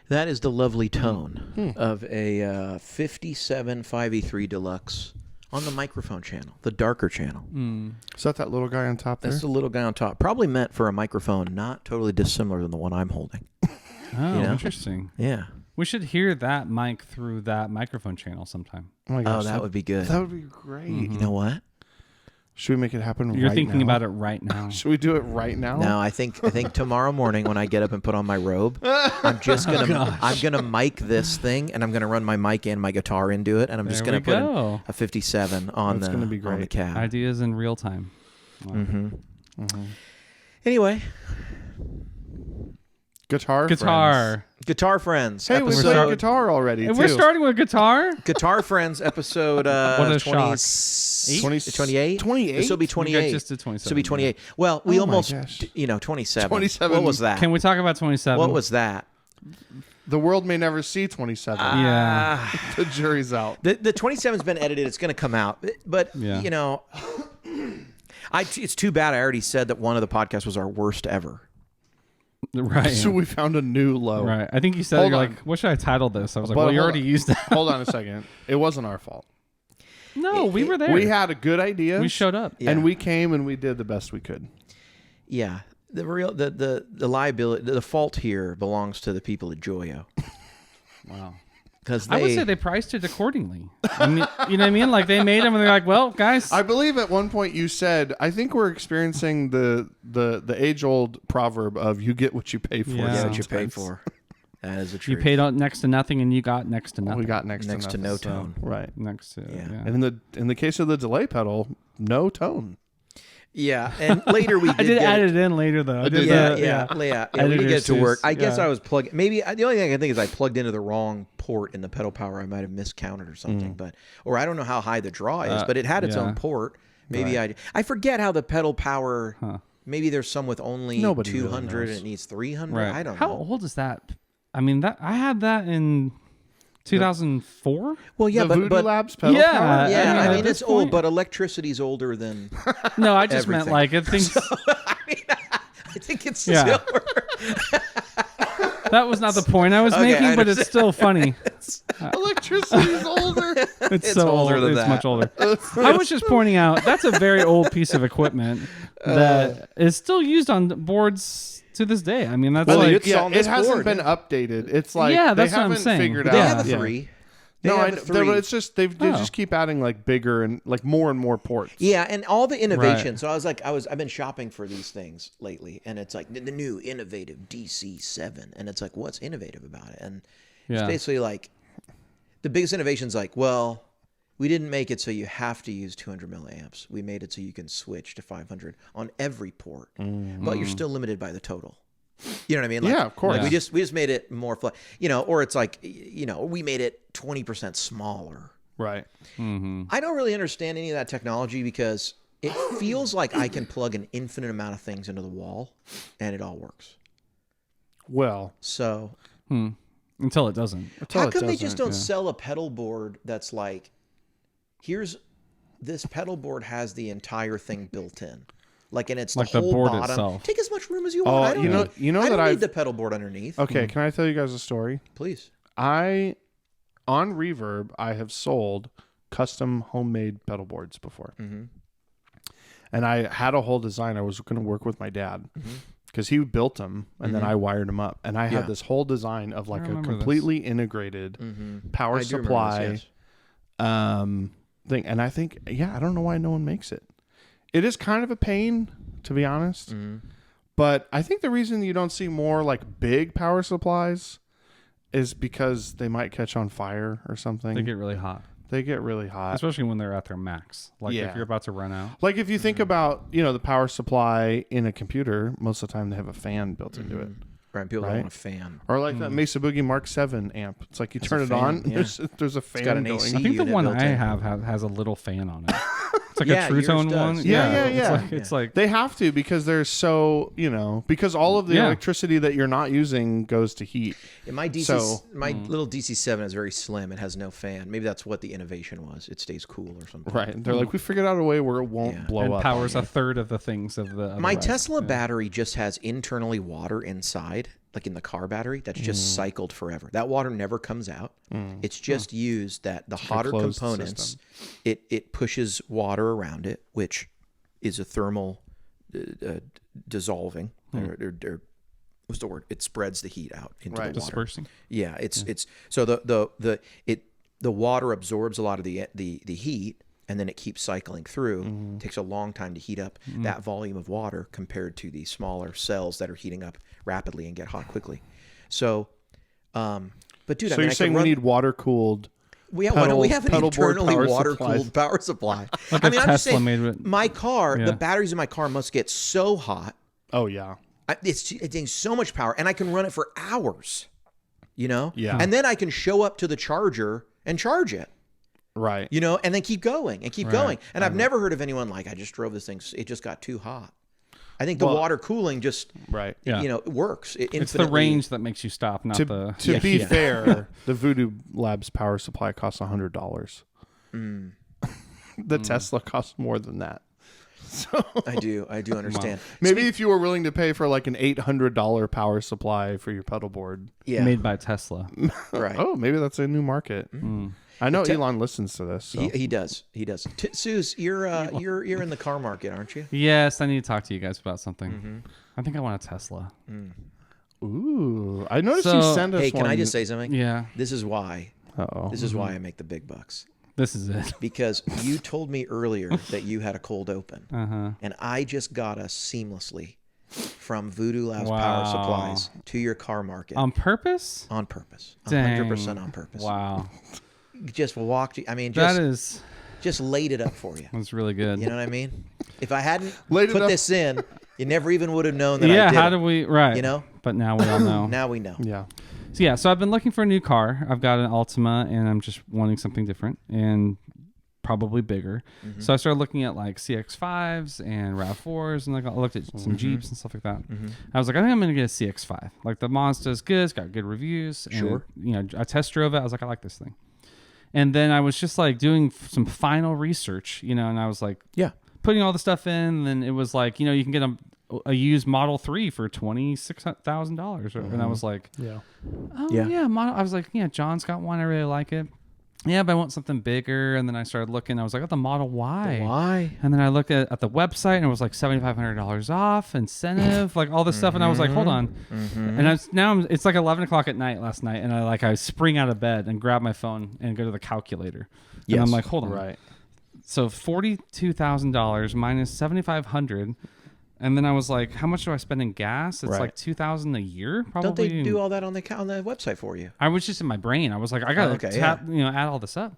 That is the lovely tone of a 57 5E3 Deluxe on the microphone channel, the darker channel. Is that little guy on top there? That's the little guy on top. Probably meant for a microphone not totally dissimilar than the one I'm holding. Oh, interesting. Yeah. We should hear that mic through that microphone channel sometime. Oh my gosh, that would be good. That would be great. You know what? Should we make it happen You're right thinking now? about it right now. Should we do it right now? No, I think tomorrow morning when I get up and put on my robe, I'm just gonna mic this thing, and I'm gonna run my mic and my guitar into it, and I'm just gonna put a 57 on That's the gonna be great. on the cab. Ideas in real time. Wow. Anyway, Guitar. Guitar Friends. Hey, we episode, played guitar already. And too. we're starting with guitar? Guitar Friends episode What a shock. 28. 28? This will be We 28. just did 27. This will be 28. Well, we Oh my almost, gosh. 27. 27. What was that? Can we talk about 27? What was that? The world may never see 27. Yeah. The jury's out. The 27's been edited. It's going to come out. But, Yeah. it's too bad I already said that one of the podcasts was our worst ever. Right. So we found a new low. Right. I think you said, Hold you're on. like, what should I title this? I was like, But well, you hold already on. used that. Hold on a second. It wasn't our fault. No, we were there. We had a good idea. We showed up. Yeah. And we came and we did the best we could. Yeah. The liability, the fault here belongs to the people at Joyo. Wow. Because I would say they priced it accordingly. I mean, you know what I mean? Like they made them and they're like, well, guys. I believe at one point you said, I think we're experiencing the age-old proverb of you get what you pay for. Yeah. get what you pay sometimes. for. That is the you truth. paid on next to nothing and you got next to nothing. We got next next to nothing. no So- tone. Right. Next to, Yeah. yeah. And in the case of the delay pedal, no tone. Yeah, and later we did I did get add it in later, though. I did Yeah, the- yeah. We did Editor get to work. Seuss, I guess yeah. I was plugging. Maybe the only thing I think is I plugged into the wrong port in the pedal power. I might have miscounted or something, or I don't know how high the draw is, but it had its yeah. own port. Maybe I forget how the pedal power. Maybe there's some with only Nobody really 200 and knows. it needs 300. Right. I don't How know. old is that? I mean, that I had that in 2004. Well, yeah, the Voodoo but Labs pedal Yeah, power? yeah, I I mean, mean at this it's old, point- but electricity's older than. No, I just meant Everything. like it thinks I think it's Yeah. silver. that was not the point I was Okay, making, I but it's still funny. Electricity's older. It's so older old. than It's that. much older. I was just pointing out that's a very old piece of equipment that is still used on boards to this day. I mean, that's Well, like it's on it this hasn't board. been updated. It's like Yeah, they that's what I'm haven't saying. figured But They out. have a Yeah. 3. They No, have I a know, 3. it's just they just keep adding like bigger and like more and more ports. Yeah, and all the innovation. So I've been shopping for these things lately, and it's like the new innovative DC7, and it's like, what's innovative about it? And it's Yeah. basically like the biggest innovation's like, well, we didn't make it so you have to use 200 milliamps. We made it so you can switch to 500 on every port, but you're still limited by the total. You know what I mean? Like, Yeah, of course. Like we just made it more or it's like, we made it 20% smaller. Right. I don't really understand any of that technology because it feels like I can plug an infinite amount of things into the wall and it all works. Well, So until it doesn't. how come they just don't yeah. sell a pedal board that's like, this pedal board has the entire thing built in. Like, and it's Like the the whole board bottom. itself. Take as much room as you want. I don't you know I that don't I've need the pedal board underneath. okay. Can I tell you guys a story? Please. On Reverb, I have sold custom homemade pedal boards before, and I had a whole design. I was going to work with my dad because he built them, and then I wired them up, and I had Yeah. this whole design of like a remember this. completely integrated power I do remember supply this, yes. thing. And I think, I don't know why no one makes it. It is kind of a pain, to be honest. But I think the reason you don't see more like big power supplies is because they might catch on fire or something. They get really hot, They get really hot. especially when they're at their max. Like Yeah. if you're about to run out. Like if you think about, the power supply in a computer, most of the time they have a fan built into it. Right. People Right. don't want a fan. Or like that Mesa Boogie Mark 7 amp. It's like you turn a it fan, on, yeah. there's a fan got an going. AC. I think the unit one built I in. have has a little fan on it. It's like Yeah, a True yours Tone does. one. Yeah. It's like They have to because they're so, because all of the Yeah. electricity that you're not using goes to heat. Yeah, my little DC7 is very slim. It has no fan. Maybe that's what the innovation was. It stays cool or something. Right. They're like, we figured out a way where it won't Yeah. blow and up. powers a third of the things of the. My otherwise. Tesla battery just has internally water inside. like in the car battery, that's just cycled forever. That water never comes out. It's just used that the hotter closed components, system. it pushes water around it, which is a thermal dissolving. Or what's the word? It spreads the heat out into the water. Dispersing. Yeah, it's so the water absorbs a lot of the heat, and then it keeps cycling through. It takes a long time to heat up that volume of water compared to the smaller cells that are heating up rapidly and get hot quickly. So, but dude, So I mean, you're saying we need water cooled? why don't we have an pedal board internally power water supplies. cooled power supply? Like I a mean, I'm just Tesla saying, made with- my car, Yeah. the batteries in my car must get so hot. Oh yeah. It's getting so much power, and I can run it for hours. Yeah. And then I can show up to the charger and charge it. Right. And then keep going and keep going. And I've never heard of anyone like, I just drove this thing, it just got too hot. I think the water cooling just, Right. Yeah. works. It's the infinitely. range that makes you stop, not To the. be fair, the Voodoo Labs power supply costs $100. The Tesla costs more than that. So I do understand. maybe if you were willing to pay for like an $800 power supply for your pedal board. Yeah. Made by Tesla. Right. Oh, maybe that's a new market. I know Elon listens to this. So. He does. Suze, you're in the car market, aren't you? Yes, I need to talk to you guys about something. I think I want a Tesla. Ooh, I noticed So- you sent us Hey, can one. I just say something? Yeah, This is why. Uh-oh. This is why I make the big bucks. this is it. Because you told me earlier that you had a cold open. Uh-huh. And I just got us seamlessly from Voodoo Labs Wow. Power Supplies to your car market On purpose? on purpose. Dang. 100% on purpose. Wow. Just walked, I mean, That is just laid it up for you. that's really good. You know what I mean? If I hadn't Laid it put up. this in, you never even would have known that I Yeah, did how it. do we right? You know? But now we all know. Now we know. Yeah. So I've been looking for a new car. I've got an Altima and I'm just wanting something different and probably bigger. So I started looking at like CX5s and RAV4s and like I looked at some Jeeps and stuff like that. I was like, I think I'm going to get a CX5. Like the Mazda's good. It's got good reviews. And, Sure. I test drove it. I was like, I like this thing. And then I was just like doing some final research, and I was like, Yeah. putting all the stuff in. And then it was like, you can get a used Model 3 for $26,000. And I was like, Yeah. oh Yeah. yeah, I was like, yeah, John's got one. I really like it. Yeah, but I want something bigger. And then I started looking. I was like, the Model Y. Why? And then I looked at the website and it was like $7,500 off, incentive, like all this stuff. And I was like, hold on. And it's like 11 o'clock at night last night. And I spring out of bed and grab my phone and go to the calculator. And Yes. I'm like, hold on. Right. So $42,000 minus $7,500. And then I was like, how much do I spend in gas? It's Right. like $2,000 a year, probably. Don't they do all that on the website for you? I was just in my brain. I was like, I gotta okay, add all this up.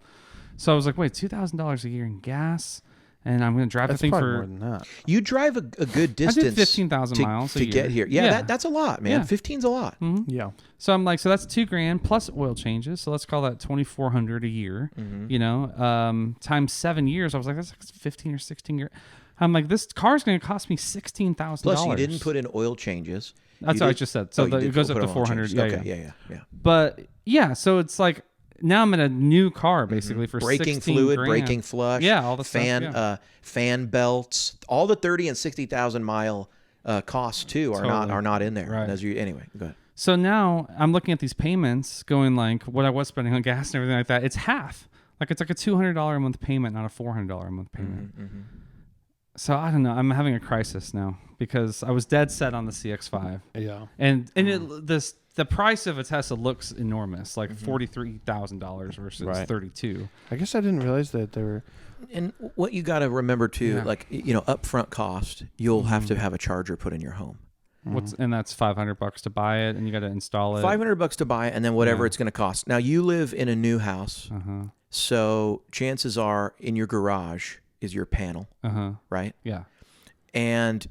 So I was like, wait, $2,000 a year in gas, and I'm gonna drive That's the thing probably for. more than that. You drive a good I distance. did 15,000 to- miles to a get year. here. Yeah, Yeah. that's a lot, man. Yeah. 15's a lot. Yeah. So I'm like, so that's $2,000 plus oil changes. So let's call that $2,400 a year. Times 7 years. I was like, that's like 15 or 16 years. I'm like, this car's gonna cost me $16,000. Plus, you didn't put in oil changes. That's You what I did- just said. So you did it goes put up to oil 400. changes. Yeah, Okay, yeah. But yeah, so it's like now I'm in a new car basically for Braking 16 fluid, grand. braking flush, Yeah, all the stuff, fan, yeah. fan belts, all the 30 and 60,000 mile costs too are Totally. not in there. Right. Anyway, go ahead. So now I'm looking at these payments, going like what I was spending on gas and everything like that. It's half. Like it's like a $200 a month payment, not a $400 a month payment. So I don't know. I'm having a crisis now because I was dead set on the CX-5, Yeah. and the price of a Tesla looks enormous, like $43,000 versus Right. $32,000. I guess I didn't realize that there were. And what you got to remember too, Yeah. like upfront cost, you'll have to have a charger put in your home. And that's $500 to buy it, and you got to install it. $500 to buy it, and then whatever Yeah. it's going to cost. Now you live in a new house, so chances are in your garage is your panel, right? Yeah. And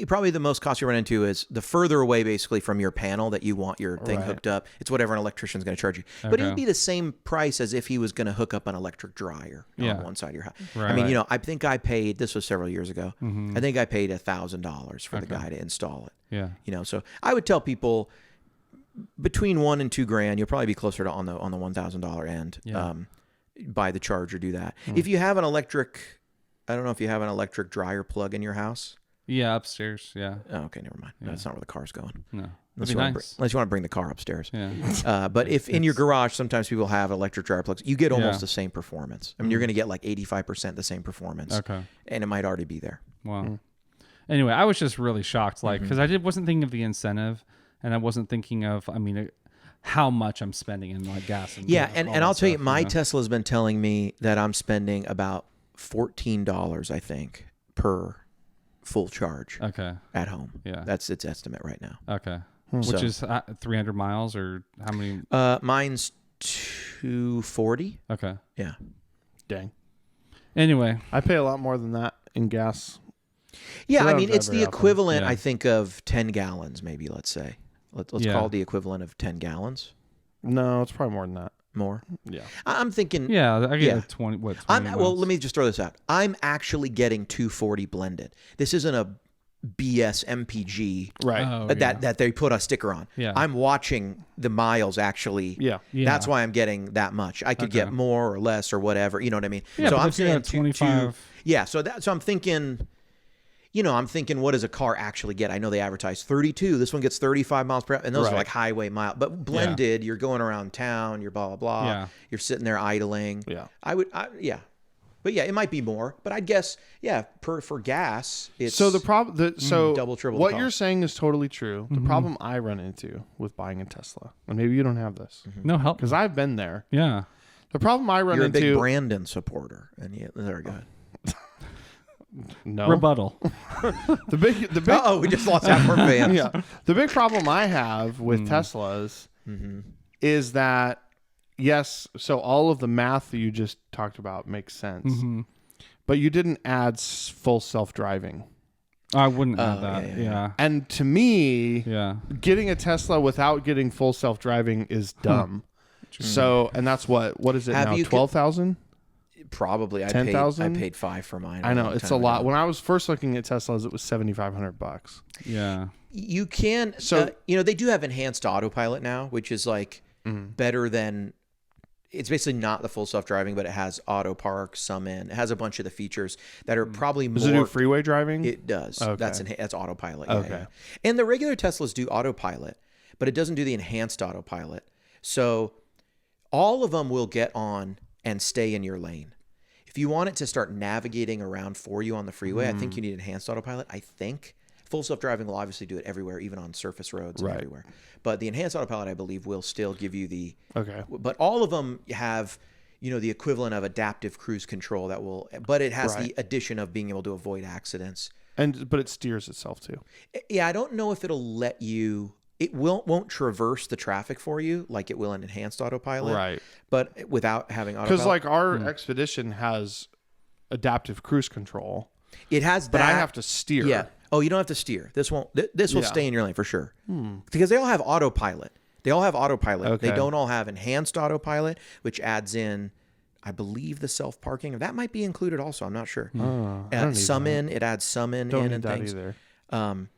probably the most cost you run into is the further away basically from your panel that you want your thing Right. hooked up. It's whatever an electrician's going to charge you. But it would Okay. be the same price as if he was going to hook up an electric dryer Yeah. on one side of your house. Right. I mean, Right. I think I paid, this was several years ago, I think I paid $1,000 for the guy to install it. Yeah. So I would tell people between $1,000 and $2,000, you'll probably be closer to on the $1,000 end. Yeah. Buy the charger, do that. If you have an electric, I don't know if you have an electric dryer plug in your house. Yeah, upstairs. Yeah. Oh, okay, never mind. That's not where the car's going. No. Unless That'd you, be want nice. unless you want to bring the car upstairs. Yeah. But if in your garage, sometimes people have electric dryer plugs, you get almost Yeah. the same performance. I mean, you're going to get like 85% the same performance, Okay. and it might already be there. Wow. Anyway, I was just really shocked, like, because I wasn't thinking of the incentive, and I wasn't thinking of, I mean, how much I'm spending in like gas. And Yeah, all and that I'll tell you, stuff, my know? Tesla has been telling me that I'm spending about $14, I think, per full charge Okay. at home. Yeah. That's its estimate right now. Okay. Which So- is 300 miles or how many? Mine's 240. Okay. Yeah. Dang. Anyway, I pay a lot more than that in gas. Yeah, So I I don't mean, drive it's very the often. equivalent, Yeah. I think, of 10 gallons, maybe, let's say. Let's Yeah. call it the equivalent of 10 gallons No, it's probably more than that. more. Yeah. I'm thinking, yeah, I get Yeah. 20. What? 20 well, miles. let me just throw this out. I'm actually getting 240 blended. This isn't a BS MPG Right. Oh, that they put a sticker on. Yeah. I'm watching the miles actually. Yeah. Yeah. That's why I'm getting that much. I could Okay. get more or less or whatever. You know what I mean? Yeah, so but I'm if you're saying at 25. Yeah. So I'm thinking. I'm thinking, what does a car actually get? I know they advertise 32. This one gets 35 miles per hour, and those are Right. like highway mile. But blended, you're going around town, you're blah blah blah. Yeah. You're sitting there idling. Yeah. Yeah. But yeah, it might be more. But I'd guess, yeah, for gas, it's So the problem, double, triple the what cost. you're saying is totally true. The problem I run into with buying a Tesla, and maybe you don't have this, No help. because I've been there. Yeah. The problem I run You're a into, big Brandon supporter, and yeah, there we go. no, Rebuttal. the big, Oh, we just lost half our fans. yeah, the big problem I have with Teslas is that yes, so all of the math that you just talked about makes sense, but you didn't add full self-driving. I wouldn't have that. yeah, Yeah. And to me, Yeah. getting a Tesla without getting full self-driving is dumb. So, and that's what is it Have now? you 12,000? Probably. I 10,000? paid $5 for mine. I know long it's a time lot. ago. When I was first looking at Teslas, it was $7,500. Yeah. You can, So- they do have enhanced autopilot now, which is like better than. It's basically not the full self-driving, but it has auto park, summon. It has a bunch of the features that are probably more. Does it do freeway driving? It does. Okay. That's autopilot. Yeah, Okay. yeah. And the regular Teslas do autopilot, but it doesn't do the enhanced autopilot. So all of them will get on and stay in your lane. If you want it to start navigating around for you on the freeway, I think you need enhanced autopilot. I think full self-driving will obviously do it everywhere, even on surface roads and Right. everywhere. But the enhanced autopilot, I believe, will still give you the. Okay. But all of them have, the equivalent of adaptive cruise control that will. But it has Right. the addition of being able to avoid accidents. But it steers itself too. Yeah, I don't know if it'll let you. It won't traverse the traffic for you like it will in enhanced autopilot. Right. But without having autopilot. Because like our Expedition has adaptive cruise control, it has but that. I have to steer. Yeah. Oh, you don't have to steer. This won't. This will Yeah. stay in your lane for sure. Because they all have autopilot. They all have autopilot. They Okay. don't all have enhanced autopilot, which adds in, I believe, the self parking. That might be included also. I'm not sure. I don't need Summon. It adds summon Don't in need and that things. either.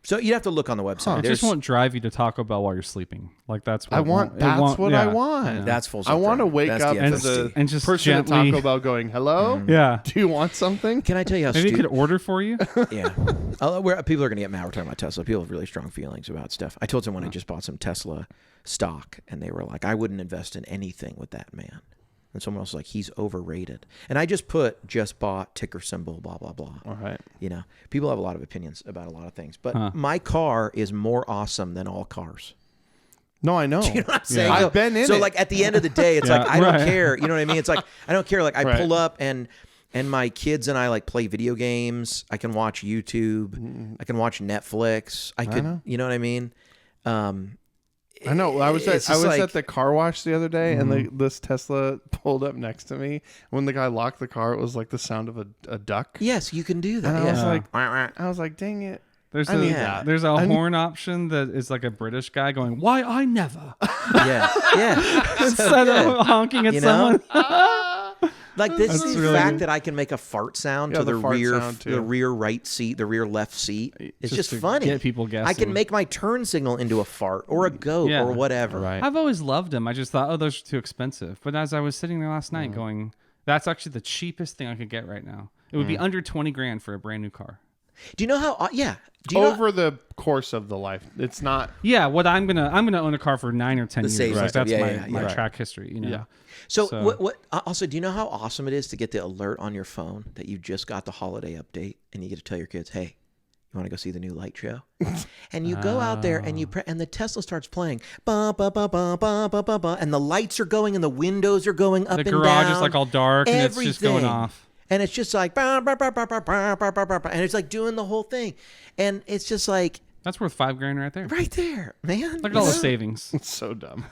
So you'd have to look on the website. It There's- just won't drive you to Taco Bell while you're sleeping. Like that's what I it want. won't- it That's won't- what yeah. I want. That's full. I want to self-driving. wake That's up the to FSD. the And just person gently- at Taco Bell going, "Hello, Yeah. do you want something?" Can I tell you how Maybe it stupid? could order for you. Yeah. People are going to get mad. We're talking about Tesla. People have really strong feelings about stuff. I told someone I just bought some Tesla stock, and they were like, I wouldn't invest in anything with that man. And someone else was like, he's overrated. And I just bought, ticker symbol, blah, blah, blah. All right. People have a lot of opinions about a lot of things. But my car is more awesome than all cars. No, I know. You know what I'm saying? I've been in so it. like at the end of the day, it's Yeah, like I don't right. care. You know what I mean? It's like I don't care. Like I Right. pull up and my kids and I like play video games. I can watch YouTube. I can watch Netflix. I could. know. You know what I mean? I know. I was it's at just like- at the car wash the other day, and this Tesla pulled up next to me. When the guy locked the car, it was like the sound of a duck. Yes, you can do that. And Yeah. I was like, dang it. There's I a need that. there's a I need- horn option that is like a British guy going, "Why I never?" yeah, yeah. Instead of honking at You know? someone. Like this That's is the really fact good. that I can make a fart sound Yeah, to the the fart rear, sound, too. the rear right seat, the rear left seat. It's just to funny. get people guessing. I can make my turn signal into a fart or a goat Yeah. or whatever. Right. I've always loved them. I just thought, oh, those are too expensive. But as I was sitting there last night, going, that's actually the cheapest thing I could get right now. It would be under 20 grand for a brand new car. Do you know how? Yeah. Do you know, Over the course of the life, it's not. Yeah, what I'm gonna own a car for 9 or 10 years. same Like, stuff. that's Yeah, my yeah. track history. You know. Yeah. so so- what? Also, do you know how awesome it is to get the alert on your phone that you just got the holiday update, and you get to tell your kids, "Hey, you want to go see the new light show?" And you go out there and and the Tesla starts playing, ba ba ba ba ba ba ba ba, and the lights are going and the windows are going up The and garage down. is like all dark and it's just going Everything. off. And it's just like, bah, bah, bah, bah, bah, bah, bah, bah, bah, bah, and it's like doing the whole thing, and it's just like That's worth $5,000 right there. right there, man. Look at all the savings. It's so dumb.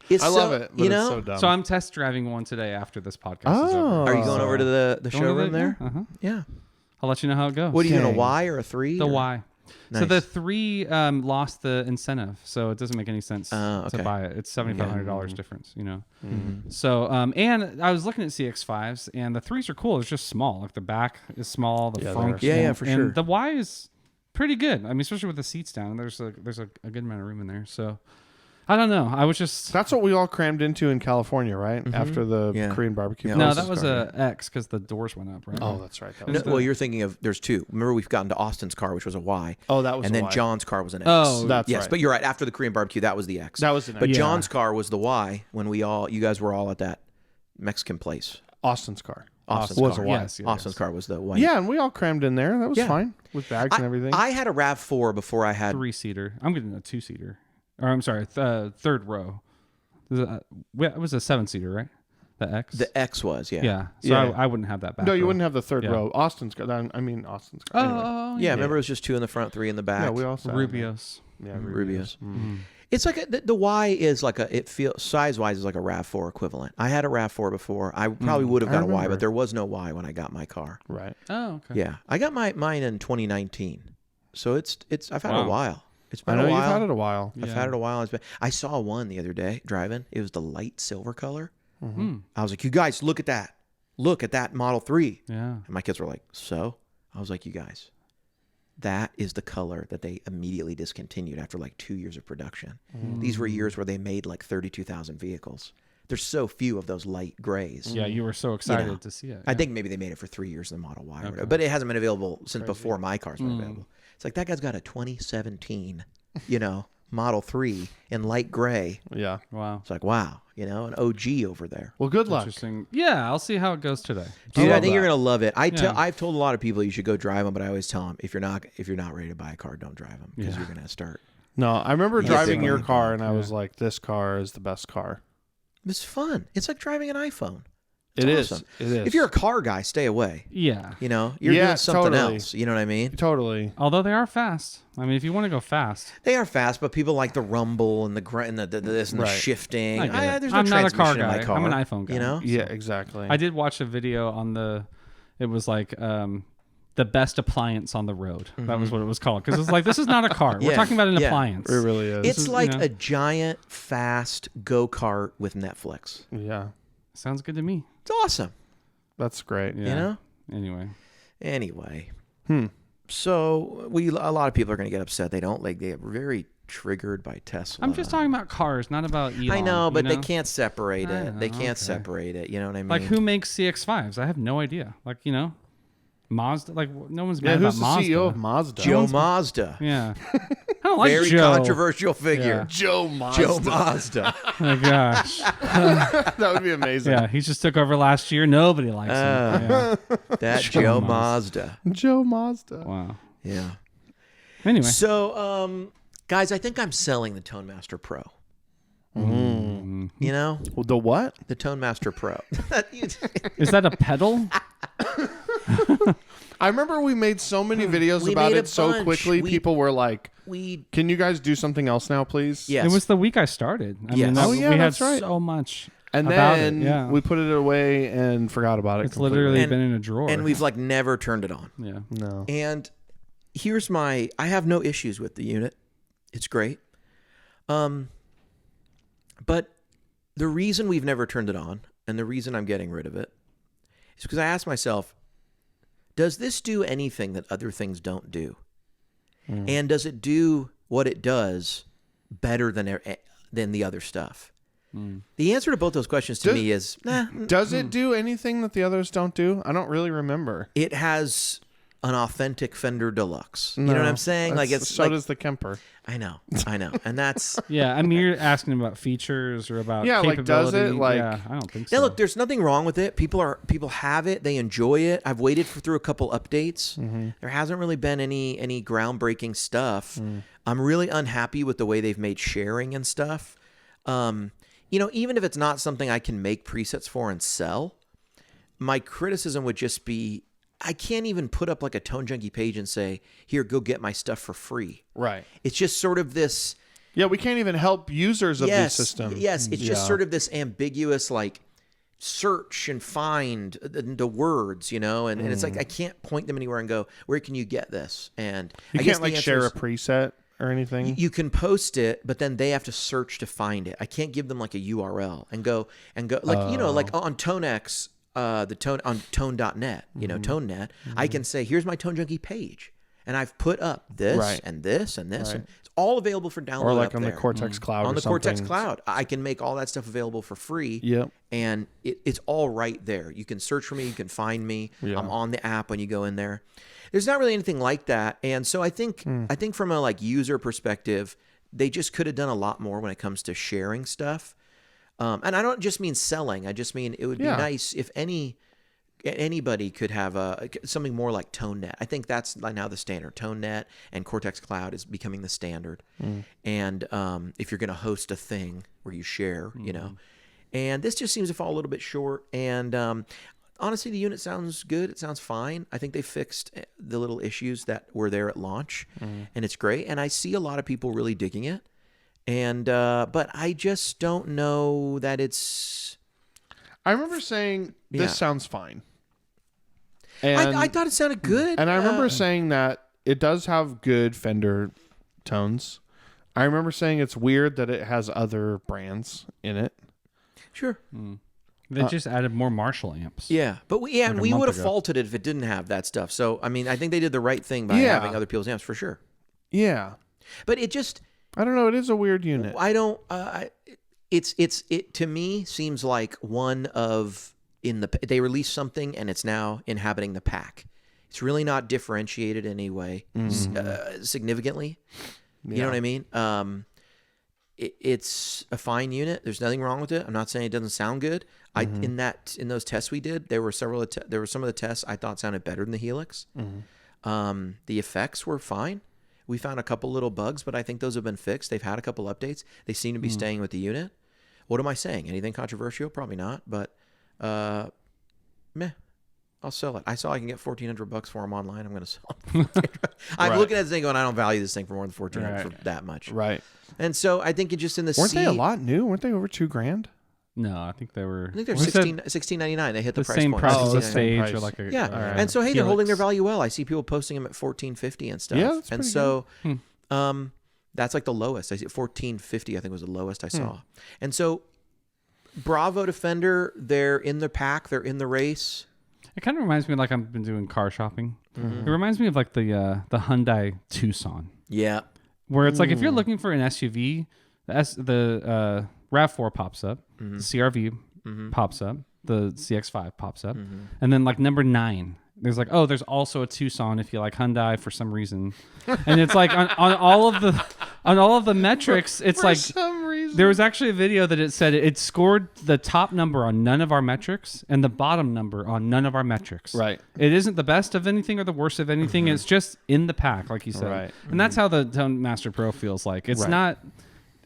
It's I love it, but You it's know, so dumb. So I'm test driving one today after this podcast is Oh. over. are you going over to the Going to showroom there? Uh-huh. Yeah. I'll let you know how it goes. What are you doing? A Dang. Y or a 3? The or? Y. So Nice. the 3 lost the incentive, so it doesn't make any sense Okay. to buy it. It's $7,500 difference, you know. Mm-hmm. So and I was looking at CX5s, and the 3s are cool. It's just small. Like the back is small, the Yeah, front, they are Yeah, small, for and sure. the Y is pretty good. I mean, especially with the seats down. There's a good amount of room in there. So I don't know. I was just That's what we all crammed into in California, right? After the Yeah. Korean barbecue. Yeah. no, places that was started. a X because the doors went up, right? Oh, that's right. That No, was well, you're thinking of there's 2. Remember, we've gotten to Austin's car, which was a Y. Oh, that was and a then Y. John's car was an X. Oh, That's yes, right. but you're right. After the Korean barbecue, that was the X. That was an But X. John's car was the Y when you guys were all at that Mexican place. Austin's car. Austin's was car. a Y. Yes, yes. Austin's car was the Y. Yeah, and we all crammed in there. That was Yeah. fine with bags and everything. I had a RAV4 before I had 3-seater. I'm getting a 2-seater. Or I'm sorry, third row. It was a 7-seater, right? The X. the X was, yeah. yeah. So Yeah. I wouldn't have that back. no, you row. wouldn't have the third Yeah. row. Austin's car. Austin's Oh, car. Anyway. Yeah, remember it was just 2 in the front, 3 in the back. Yeah, we all sat in there. Rubios. Yeah, Rubios. Mm. It's like the Y is like it feels size-wise is like a RAV4 equivalent. I had a RAV4 before. I probably would have I got a Y, remember. but there was no Y when I got my car. Right. Oh, okay. Yeah, I got mine in 2019, so it's I've had it Wow. a while. It's I been know a you've while. had it a while. I've had it a while. I saw one the other day driving. It was the light silver color. I was like, "You guys, look at that! Look at that Model 3." Yeah. And my kids were like, "So?" I was like, "You guys, that is the color that they immediately discontinued after like 2 years of production. These were years where they made like 32,000 vehicles. There's so few of those light grays. Yeah, you were so excited know, to see it. I yeah. think maybe they made it for 3 years in the Model Y, or whatever, but it hasn't been available since before my car's been available. It's like that guy's got a 2017, Model 3 in light gray. Yeah. Wow. It's like, wow, an OG over there. Well, good luck. Interesting. Yeah, I'll see how it goes today. Dude, I love think you're that. gonna love it. Yeah. I've told a lot of people you should go drive them, but I always tell them if you're not ready to buy a car, don't drive them because Yeah. you're gonna start. No, I remember Yeah, driving big your money. car, and I Yeah. was like, "This car is the best car." It's fun. It's like driving an iPhone. It is. awesome. It is. If you're a car guy, stay away. Yeah. You're Yeah, doing something totally. else. You know what I mean? totally. Although they are fast. I mean, if you want to go fast. They are fast, but people like the rumble and the this and the Right. shifting. I get it. There's no I'm not a car transmission in my guy. car. I'm an iPhone guy. You know? Yeah, exactly. I did watch a video on it was like the best appliance on the road. That was what it was called. Because it's like, this is not a car. We're Yeah, talking about an yeah. appliance. It really is. It's is, like you know- a giant, fast go-kart with Netflix. yeah, Sounds good to me. It's awesome. that's great. Yeah. You know? Anyway. Anyway. So a lot of people are going to get upset. They don't they're very triggered by Tesla. I'm just talking about cars, not about Elon. I know, you but they can't separate I it. know, They can't okay. separate it. You know what I mean? Like, who makes CX-5s? I have no idea. Like, Mazda. Like, no one's Yeah, mad who's about the Mazda. CEO of Mazda? Joe Mazda. Yeah. I don't like Very Joe. controversial figure. Joe Mazda. Joe Mazda. Oh my gosh. that would be amazing. Yeah, he just took over last year. Nobody likes him. Yeah. That Joe Joe Mazda. Mazda. Joe Mazda. Wow. Yeah. Anyway. So, guys, I think I'm selling the Tone Master Pro. Mm. You know, Well, the what? the Tone Master Pro. Is that a pedal? I remember we made so many videos We about made a it so bunch. quickly. We- People were like, we "Can you guys do something else now, please?" yes. It was the week I started. I Yes. mean, that, Oh, yeah, we had that's right. so much And about then it. Yeah. we put it away and forgot about it. It's completely. literally And- been in a drawer. and we've like never turned it on. yeah. no. And here's I have no issues with the unit. It's great. But the reason we've never turned it on and the reason I'm getting rid of it is because I asked myself, does this do anything that other things don't do? And does it do what it does better than the other stuff? The answer to both those questions to Does- me is, nah. Does it do anything that the others don't do? I don't really remember. It has an authentic Fender Deluxe. You know what I'm saying? Like it's so like, does the Kemper. I know, and that's. Yeah, I mean, you're asking about features or about Yeah, like, does it, capability. like- yeah, I don't think so. Now look, there's nothing wrong with it. People have it. They enjoy it. I've waited through a couple updates. There hasn't really been any groundbreaking stuff. I'm really unhappy with the way they've made sharing and stuff. Even if it's not something I can make presets for and sell, my criticism would just be I can't even put up like a Tone Junkie page and say, "Here, go get my stuff for free." Right. It's just sort of this. Yeah, we can't even help users of Yes, the system. yes. It's just sort of this ambiguous like search and find the words, and it's like I can't point them anywhere and go, "Where can you get this?" And You I guess can't like the answer share a is, preset or anything. you can post it, but then they have to search to find it. I can't give them like a URL and go like like on ToneX, the tone on tone.net, ToneNet. I can say, "Here's my Tone Junkie page," and I've put up this Right. and this and this, Right. and it's all available for download. or like up on the there. Cortex Cloud. On or the Cortex something. Cloud, I can make all that stuff available for free. Yep. And it's all right there. You can search for me. You can find me. Yeah. I'm on the app when you go in there. There's not really anything like that. And so I think from a like user perspective, they just could have done a lot more when it comes to sharing stuff. And I don't just mean selling. I just mean it would be Yeah. nice if anybody could have something more like ToneNet. I think that's now the standard. ToneNet and Cortex Cloud is becoming the standard. And if you're going to host a thing where you share, and this just seems to fall a little bit short. And honestly, the unit sounds good. It sounds fine. I think they fixed the little issues that were there at launch, and it's great. And I see a lot of people really digging it. And but I just don't know that it's. I remember saying this Yeah. sounds fine. And I thought it sounded good. And I remember saying that it does have good Fender tones. I remember saying it's weird that it has other brands in it. Sure. They just added more Marshall amps. Yeah, but we a we month would have ago. faulted it if it didn't have that stuff. So I mean, I think they did the right thing by Yeah. having other people's amps for sure. Yeah. But it just I don't know. It is a weird unit. I don't. It to me seems like one of they released something and it's now inhabiting the pack. It's really not differentiated in any way significantly. You know what I mean? It's a fine unit. There's nothing wrong with it. I'm not saying it doesn't sound good. In those tests we did, there were some of the tests I thought sounded better than the Helix. The effects were fine. We found a couple little bugs, but I think those have been fixed. They've had a couple updates. They seem to be staying with the unit. What am I saying? Anything controversial? Probably not. But meh. I'll sell it. I saw I can get $1,400 for them online. I'm going to sell them. I'm Right. looking at this thing going, I don't value this thing for more than $1,400 for that much. Right. And so I think it just in the Weren't they a lot new? Weren't they over $2,000? No, I think they were. I think they're we said $16.99. They hit the, the price same point. price Oh, as the the same stage price. or like a Yeah, right. and so hey, they're holding their Helix. value well. I see people posting them at $14.50 and stuff. Yeah, that's and pretty so, that's like the lowest. I see $14.50. I think was the lowest I saw. And so, bravo to Fender. They're in the pack. They're in the race. It kind of reminds me like I've been doing car shopping. It reminds me of like the Hyundai Tucson, Yeah, where it's like if you're looking for an SUV, the RAV4 pops up, the CRV pops up, the CX-5 pops up, and then like number 9, there's like, oh, there's also a Tucson if you like Hyundai for some reason, and it's like on all of the metrics, it's like some reason. there was actually a video that it said it scored the top number on none of our metrics and the bottom number on none of our metrics. Right. It isn't the best of anything or the worst of anything. It's just in the pack, like you said. Right. And that's how the Tone Master Pro feels like. It's Right. not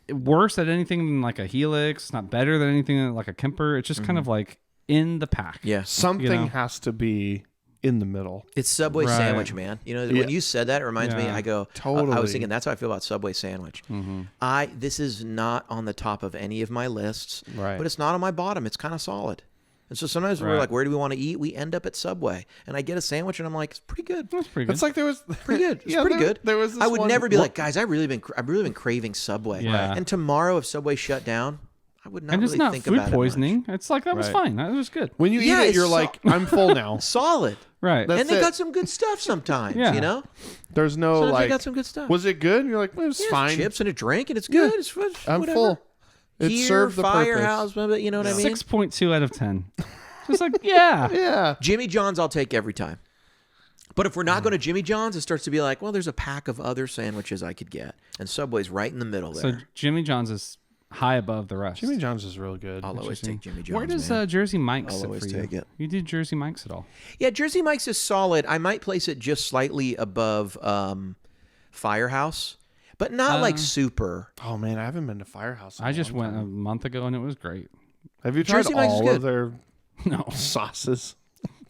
worse at anything than like a Helix. It's not better than anything than like a Kemper. It's just kind of like in the pack. yeah. Something you know. has to be in the middle. It's Subway Right. sandwich, man. You know, Yeah. when you said that, it reminds me. Yeah. I go, I Totally. was thinking that's how I feel about Subway sandwich. This is not on the top of any of my lists, Right. but it's not on my bottom. It's kind of solid. And so sometimes we're Right. like, where do we want to eat? We end up at Subway, and I get a sandwich, and I'm like, it's pretty good. That's pretty good. It's like there was Pretty good. It's Yeah, pretty there- good. there was this I would one- never be like, guys, I've really been craving Subway. Yeah. And tomorrow, if Subway shut down, I would not and really it's not think food about poisoning. It's like that was Right. fine. That was good. when you Yeah, eat it, it's you're like, I'm full now. it. Solid. Right. That's And they it. got some good stuff sometimes. Yeah. You know, There's no sometimes they like. got some good stuff. Was it good? And you're like, well, it was Yeah, fine. chips and a drink, and it's good. It's I'm whatever. full. It Here, served the Firehouse, purpose. you know what I mean? 6.2 out of 10. Just like, yeah. Yeah. Jimmy John's, I'll take every time. But if we're not going to Jimmy John's, it starts to be like, well, there's a pack of other sandwiches I could get, and Subway's right in the middle So there. Jimmy John's is high above the rest. Jimmy John's is really good. I'll always take Jimmy John's. Where does man. Jersey Mike's I'll sit always for you? take it. You did Jersey Mike's at all? Yeah, Jersey Mike's is solid. I might place it just slightly above Firehouse, but not like super. Oh man, I haven't been to Firehouse. In I a just long went a time. month ago and it was great. Have you tried Jersey Mike's is all good. of their No. sauces?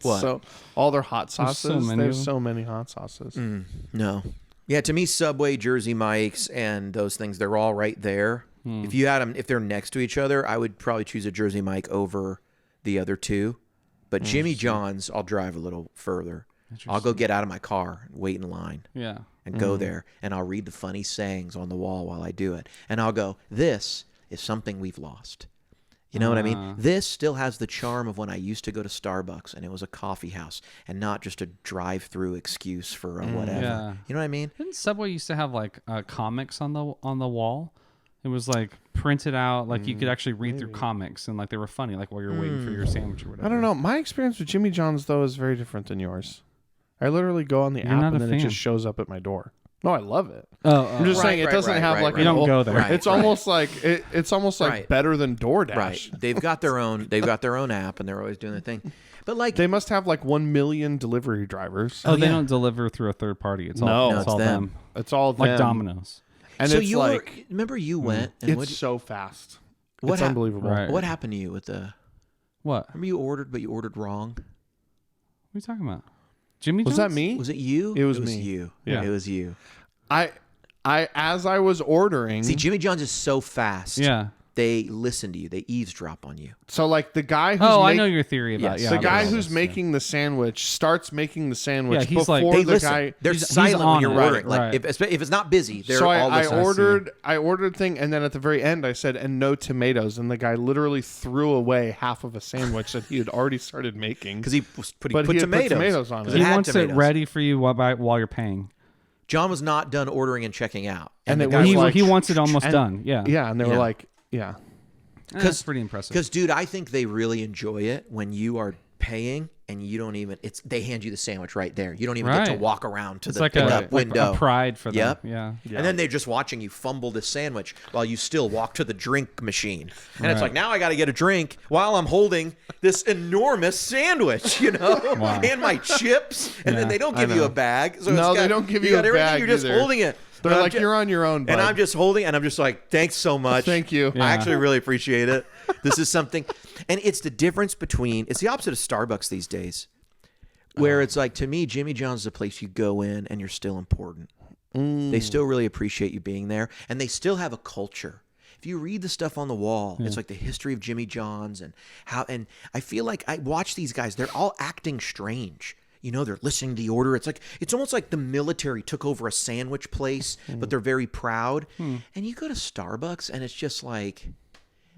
What? So all their hot There's so sauces. many There's of them. so many hot sauces. No. Yeah, to me, Subway, Jersey Mike's, and those things, they're all right there. Hmm. If you had them, if they're next to each other, I would probably choose a Jersey Mike over the other two. But Jimmy John's, I'll drive a little further. I'll go get out of my car and wait in line Yeah. and go there, and I'll read the funny sayings on the wall while I do it. And I'll go, this is something we've lost. You know what I mean? This still has the charm of when I used to go to Starbucks and it was a coffee house and not just a drive-through excuse for whatever. Yeah. You know what I mean? Didn't Subway used to have like comics on the wall? It was like printed out, like you could actually read through comics, and like they were funny, like while you're waiting for your sandwich or whatever. I don't know. My experience with Jimmy John's though is very different than yours. I literally go on the You're app not and a then it fan. just shows up at my door. No, I love it. Oh, I'm just saying it doesn't have like You don't go there. Right, it's right. almost like it's almost like Right. better than DoorDash. Right. They've got their own app and they're always doing their thing. But like They must have like 1 million delivery drivers. Oh, they yeah. don't deliver through a third party. It's No. all, No, it's it's all them. them. It's all Like them. Domino's. And so it's you like remember you went and it's so fast. what It's hap- unbelievable. Right. what happened to you with the What? remember you ordered but you ordered wrong? What are you talking about? Jimmy Was John's? that me? Was it you? It was me. you. Yeah. It was you. I as I was ordering, See, Jimmy John's is so fast. Yeah. They listen to you. They eavesdrop on you. so like the guy who's Oh, I know your theory about. Yes. Yeah, the about guy all who's this, making the sandwich starts making the sandwich Yeah, he's like- before They the listen. guy. They're he's silent on when you're it. ordering. Right, Like if it's not busy, they're So all I listening. I ordered thing, and then at the very end I said, "And no tomatoes," and the guy literally threw away half of a sandwich that he had already started making because he was put But he had put tomatoes on 'Cause it. He had wants tomatoes. it ready for you while you're paying. John was not done ordering and checking out, And the it guy was He, like- he wants it almost and- done. Yeah. Yeah, and they were Yeah. like, "Yeah, That's pretty impressive. Because, dude, I think they really enjoy it when you are paying and you don't even. They hand you the sandwich right there. You don't even get to Right. walk around to It's the like pickup a window. pride for them. Yep. Yeah. And then they're just watching you fumble this sandwich while you still walk to the drink machine. And it's Right. like, now I got to get a drink while I'm holding this enormous sandwich, you know, Wow. and my chips. And then Yeah. they don't I give you know. a bag. So No, it's they got- don't give you you got a everything. bag You're just either. holding it. They're And I'm like, ju- you're on your own, bud. And I'm just holding, and I'm just like, thanks so much. Thank you. Yeah. I actually really appreciate it. This is something, and it's the difference between. It's the opposite of Starbucks these days, where it's like to me, Jimmy John's is a place you go in and you're still important. They still really appreciate you being there, and they still have a culture. If you read the stuff on the wall, it's like the history of Jimmy John's and how. And I feel like I watch these guys; they're all acting strange. You know, they're listening to the order. It's like it's almost like the military took over a sandwich place, but they're very proud. And you go to Starbucks, and it's just like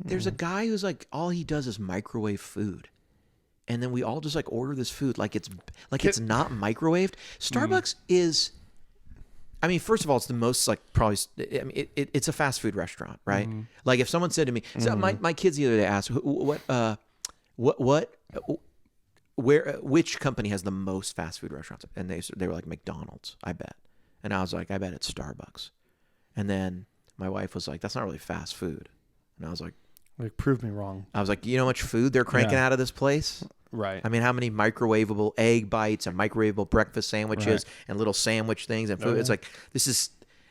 there's a guy who's like all he does is microwave food, and then we all just like order this food like it's not microwaved. Starbucks is. I mean, first of all, it's the most like probably. I mean, it's a fast food restaurant, right? Like if someone said to me, so my kids the other day asked, which company has the most fast food restaurants? And they were like McDonald's, I bet. And I was like, I bet it's Starbucks. And then my wife was like, that's not really fast food. And I was like, prove me wrong. you know how much food they're cranking Yeah. out of this place? Right. I mean, how many microwavable egg bites and microwavable breakfast sandwiches and little sandwich things and food? It's like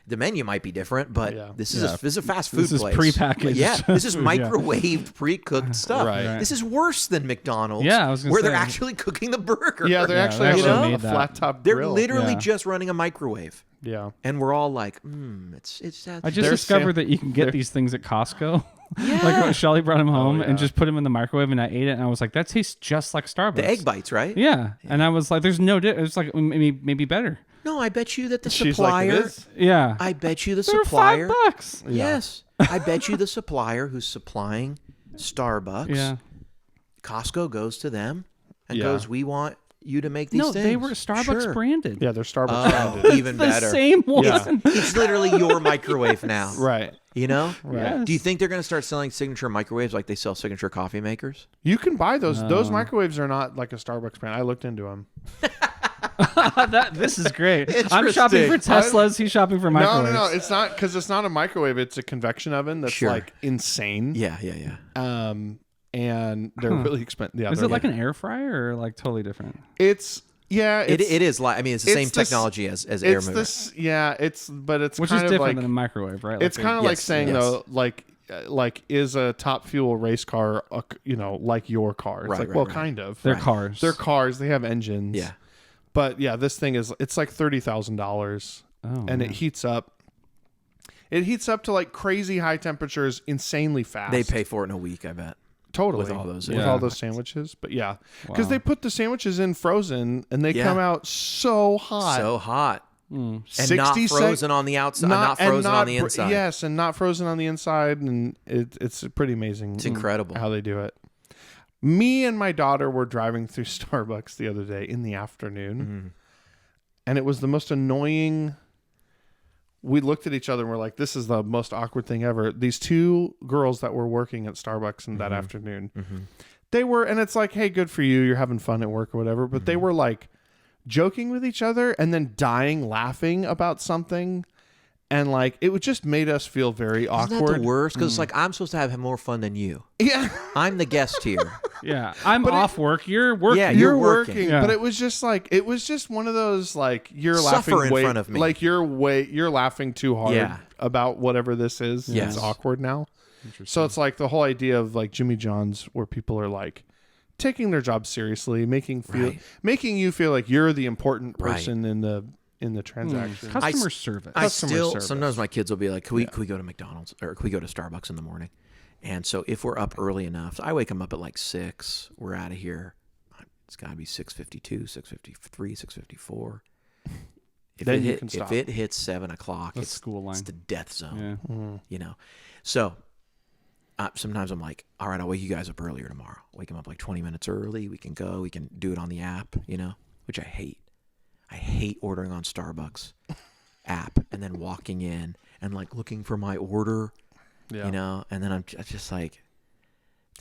the menu might be different, but Yeah. this is a fast food This is place. prepackaged Yeah, this is food, yeah. microwaved, pre-cooked stuff. Right. This is worse than McDonald's. Yeah, I was gonna where they're say. actually cooking the burger. Yeah, they're Yeah, actually they having actually a made that. flat top They're grill. literally Yeah. just running a microwave, Yeah. and we're all like, it's that. I just They're discovered sam- that you can get these things at Costco. Yeah. Like when Shelly brought them home yeah. and just put them in the microwave, and I ate it, and I was like, that tastes just like Starbucks. the egg bites, right? Yeah. And I was like, there's no it's like maybe better. No, I bet you that the She's supplier. like, it is? Yeah. I bet you the They're supplier. $5. Yes, I bet you the supplier who's supplying Starbucks. Yeah. Costco goes to them and Yeah. goes, "We want you to make these No, things." they were Starbucks Sure. branded. Yeah, they're Starbucks Oh, branded. even the better. same one. Yeah. It's literally your microwave now. Right. You know? Yes. Do you think they're going to start selling signature microwaves like they sell signature coffee makers? You can buy those. Those microwaves are not like a Starbucks brand. I looked into them. This is great. I'm shopping for Interesting. Teslas. He's shopping for microwaves. No. It's not, because it's not a microwave. It's a convection oven that's Sure. like insane. Yeah. And they're really expensive. Yeah, Is they're it like an air fryer or like totally different? It's It is like, I mean, it's the it's same this- technology as air it's mover. this. Yeah, but it's Which kind is of different like than a microwave, right? it's kind of yes, like saying yes. though, like is a Top Fuel race car, like your car? It's Right, like, right, well, right. kind of. they're cars. They're cars. They have engines. Yeah. But yeah, this thing it's like $30,000, Oh, and man. it heats up. It heats up to like crazy high temperatures, insanely fast. They pay for it in a week, I bet. totally with all those- with Yeah. all those sandwiches. But yeah, because Wow. they put the sandwiches in frozen, and they Yeah. come out so hot. So hot. Mm. And not 60 frozen on the outside, not frozen on the inside. Yes, and not frozen on the inside, and it's pretty amazing. It's incredible. how they do it. Me and my daughter were driving through Starbucks the other day in the afternoon, Mm-hmm. and it was the most annoying. We looked at each other and we're like, "This is the most awkward thing ever." These two girls that were working at Starbucks in that afternoon, they were, and it's like, "Hey, good for you. You're having fun at work or whatever." But they were like joking with each other and then dying laughing about something, and like it just made us feel very Isn't awkward. that the worst? Because it's like, I'm supposed to have more fun than you. Yeah. I'm the guest here. Yeah, I'm But off work. You're working. Yeah, You're You're working, working. Yeah. but it was just one of those like you're Suffer laughing in way, front of me. like you're laughing too hard Yeah. about whatever this is. Yes. It's awkward now. So it's like the whole idea of like Jimmy John's, where people are like taking their job seriously, making you feel like you're the important Right. person in the transaction. Customer service. I Customer still service. sometimes my kids will be like, can we go to McDonald's or can we go to Starbucks in the morning? And so if we're up early enough, I wake them up at like 6. We're out of here. It's got to be 6:52, 6:53, 6:54. Then you can stop. If it hits 7 o'clock, That's it's school line. It's the death zone. Yeah. You know, so sometimes I'm like, all right, I'll wake you guys up earlier tomorrow. Wake them up like 20 minutes early. We can go. We can do it on the app. You know, which I hate. I hate ordering on Starbucks app and then walking in and like looking for my order. Yeah. You know, and then I'm just like,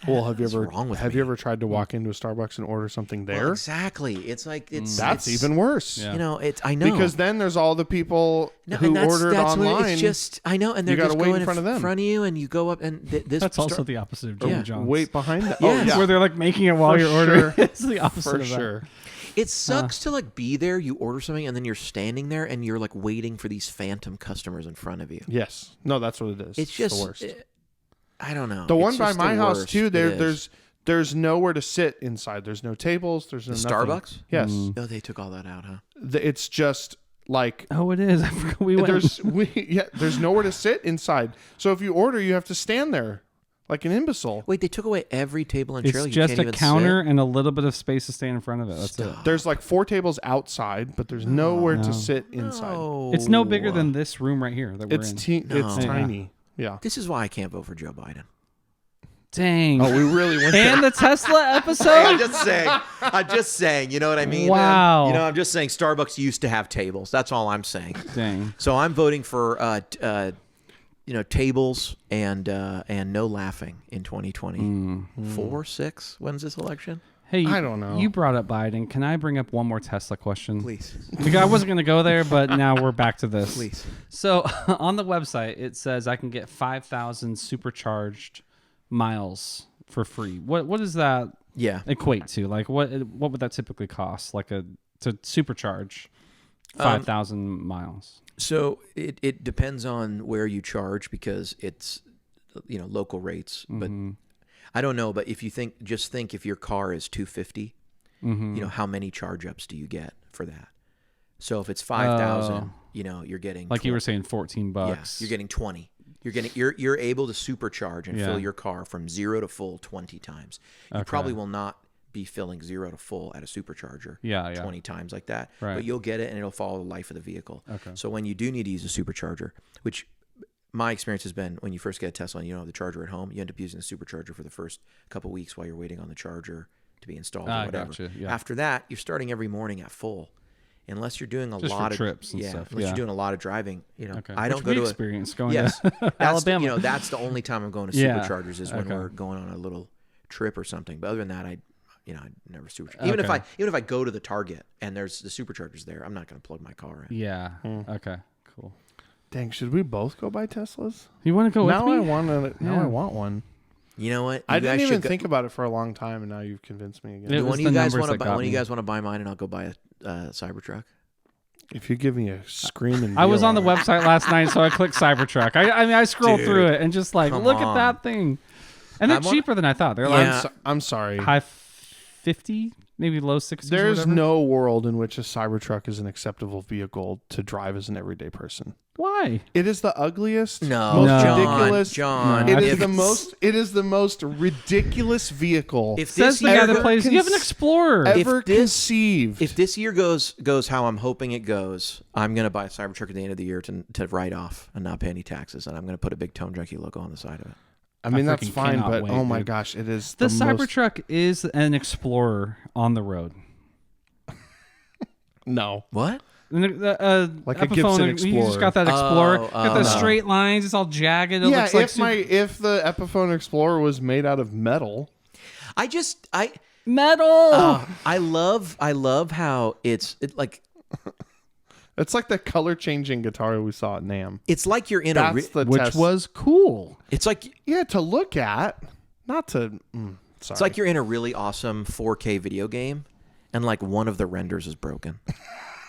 Well, have you what's ever wrong with have me? you ever tried to walk into a Starbucks and order something Well, there? exactly. It's like That's it's, even worse. Yeah. You know, it's I know Because then there's all the people No, who and ordered that's what online. it's just I know, and they're You gotta just wait going in front of them. front of you, and you go up, and this That's also Star- the opposite of Jimmy Yeah. John's. wait behind that. Yeah. Oh, yeah. Where they're like making it while For you're ordering. sure. It's the opposite For of that. sure. It sucks to like be there. You order something, and then you're standing there, and you're like waiting for these phantom customers in front of you. Yes. No, that's what it is. It's just the worst. I don't know. The one It's by just my the house worst. too. It is. There's nowhere to sit inside. There's no tables. There's no The nothing. Starbucks? Yes. Oh, they took all that out, huh? It's just like Oh, it is. I forgot we went. there's nowhere to sit inside. So if you order, you have to stand there like an imbecile. Wait, they took away every table and It's chair. You just can't a even counter sit? and a little bit of space to stand in front of it. That's it. There's like 4 tables outside, but there's nowhere No. to sit inside. No. It's no bigger than this room right here that we're It's in. it's No. tiny. Yeah. This is why I can't vote for Joe Biden. Dang. Oh, we really went there. And the Tesla episode? I'm just saying. I'm just saying. You know what I mean? Wow. You know, I'm just saying. Starbucks used to have tables. That's all I'm saying. Dang. So I'm voting for tables and no laughing in 2024, 6. When's this election? Hey, I don't know. You brought up Biden. Can I bring up one more Tesla question? Please, Because I wasn't going to go there, but now we're back to this. please. So on the website, it says I can get 5,000 supercharged miles for free. What does that Yeah. equate to? Like what would that typically cost? Like to supercharge 5,000 miles? So it depends on where you charge because it's local rates, but I don't know. But if you think if your car is 250, how many charge ups do you get for that? So if it's 5,000, you're getting Like you were saying, $14. Yeah, you're getting 20. You're able to supercharge and fill your car from 0 to full 20 times. You probably will not be filling 0 to full at a supercharger 20 times like that. Right. But you'll get it and it'll follow the life of the vehicle. Okay. So when you do need to use a supercharger, which my experience has been when you first get a Tesla and you don't have the charger at home, you end up using the supercharger for the first couple weeks while you're waiting on the charger to be installed or whatever. Gotcha, yeah. After that, you're starting every morning at full. Unless you're doing a Just for lot of trips and stuff, unless yeah. you're doing a lot of driving, Okay. I don't Which go we to a experience going yes, to that's Alabama. that's the only time I'm going to Yeah. superchargers is when Okay. we're going on a little trip or something. But other than that, I'd never supercharge. Even Okay. if I go to the Target and there's the superchargers there, I'm not going to plug my car in. Yeah. Okay. Cool. Dang, should we both go buy Teslas? You want to go Now with I me? want to. Now Yeah. I want one. You know what? I You didn't guys even should go- think about it for a long time, and now you've convinced me again. It was When the you guys numbers want to that buy, got when you me. guys want to buy mine, and I'll go buy a Cybertruck. If you give me a screaming, I was on the deal website last night, so I clicked Cybertruck. I mean, I scrolled Dude, through it and just like, come look at on. that thing. And they're I'm on- cheaper than I thought. They're Yeah. I'm sorry. like high 50, maybe low 60s. or There's whatever. no world in which a Cybertruck is an acceptable vehicle to drive as an everyday person. Why? It is the ugliest, No, most No. ridiculous. John. No, It I is if- the most. It is the most ridiculous vehicle If Says this the guy year that go- plays. You have an cons- Explorer. ever if this- conceived. If this year goes how I'm hoping it goes, I'm gonna buy a Cybertruck at the end of the year to write off and not pay any taxes, and I'm gonna put a big Tone Junkie logo on the side of it. I mean, I that's freaking fine, cannot but wait, oh my dude. gosh, it is the most- Cybertruck is an Explorer on the road. No, What? Like Like a Gibson You just Explorer. got that Explorer. Oh, got the no. straight lines. It's all jagged. It yeah. looks like If the Epiphone Explorer was made out of metal, metal. I love how it's like it's like the color changing guitar we saw at NAMM. it's like you're in a. That's the which test. was cool. It's like yeah to look at, not to. Sorry. it's like you're in a really awesome 4K video game, and like one of the renders is broken.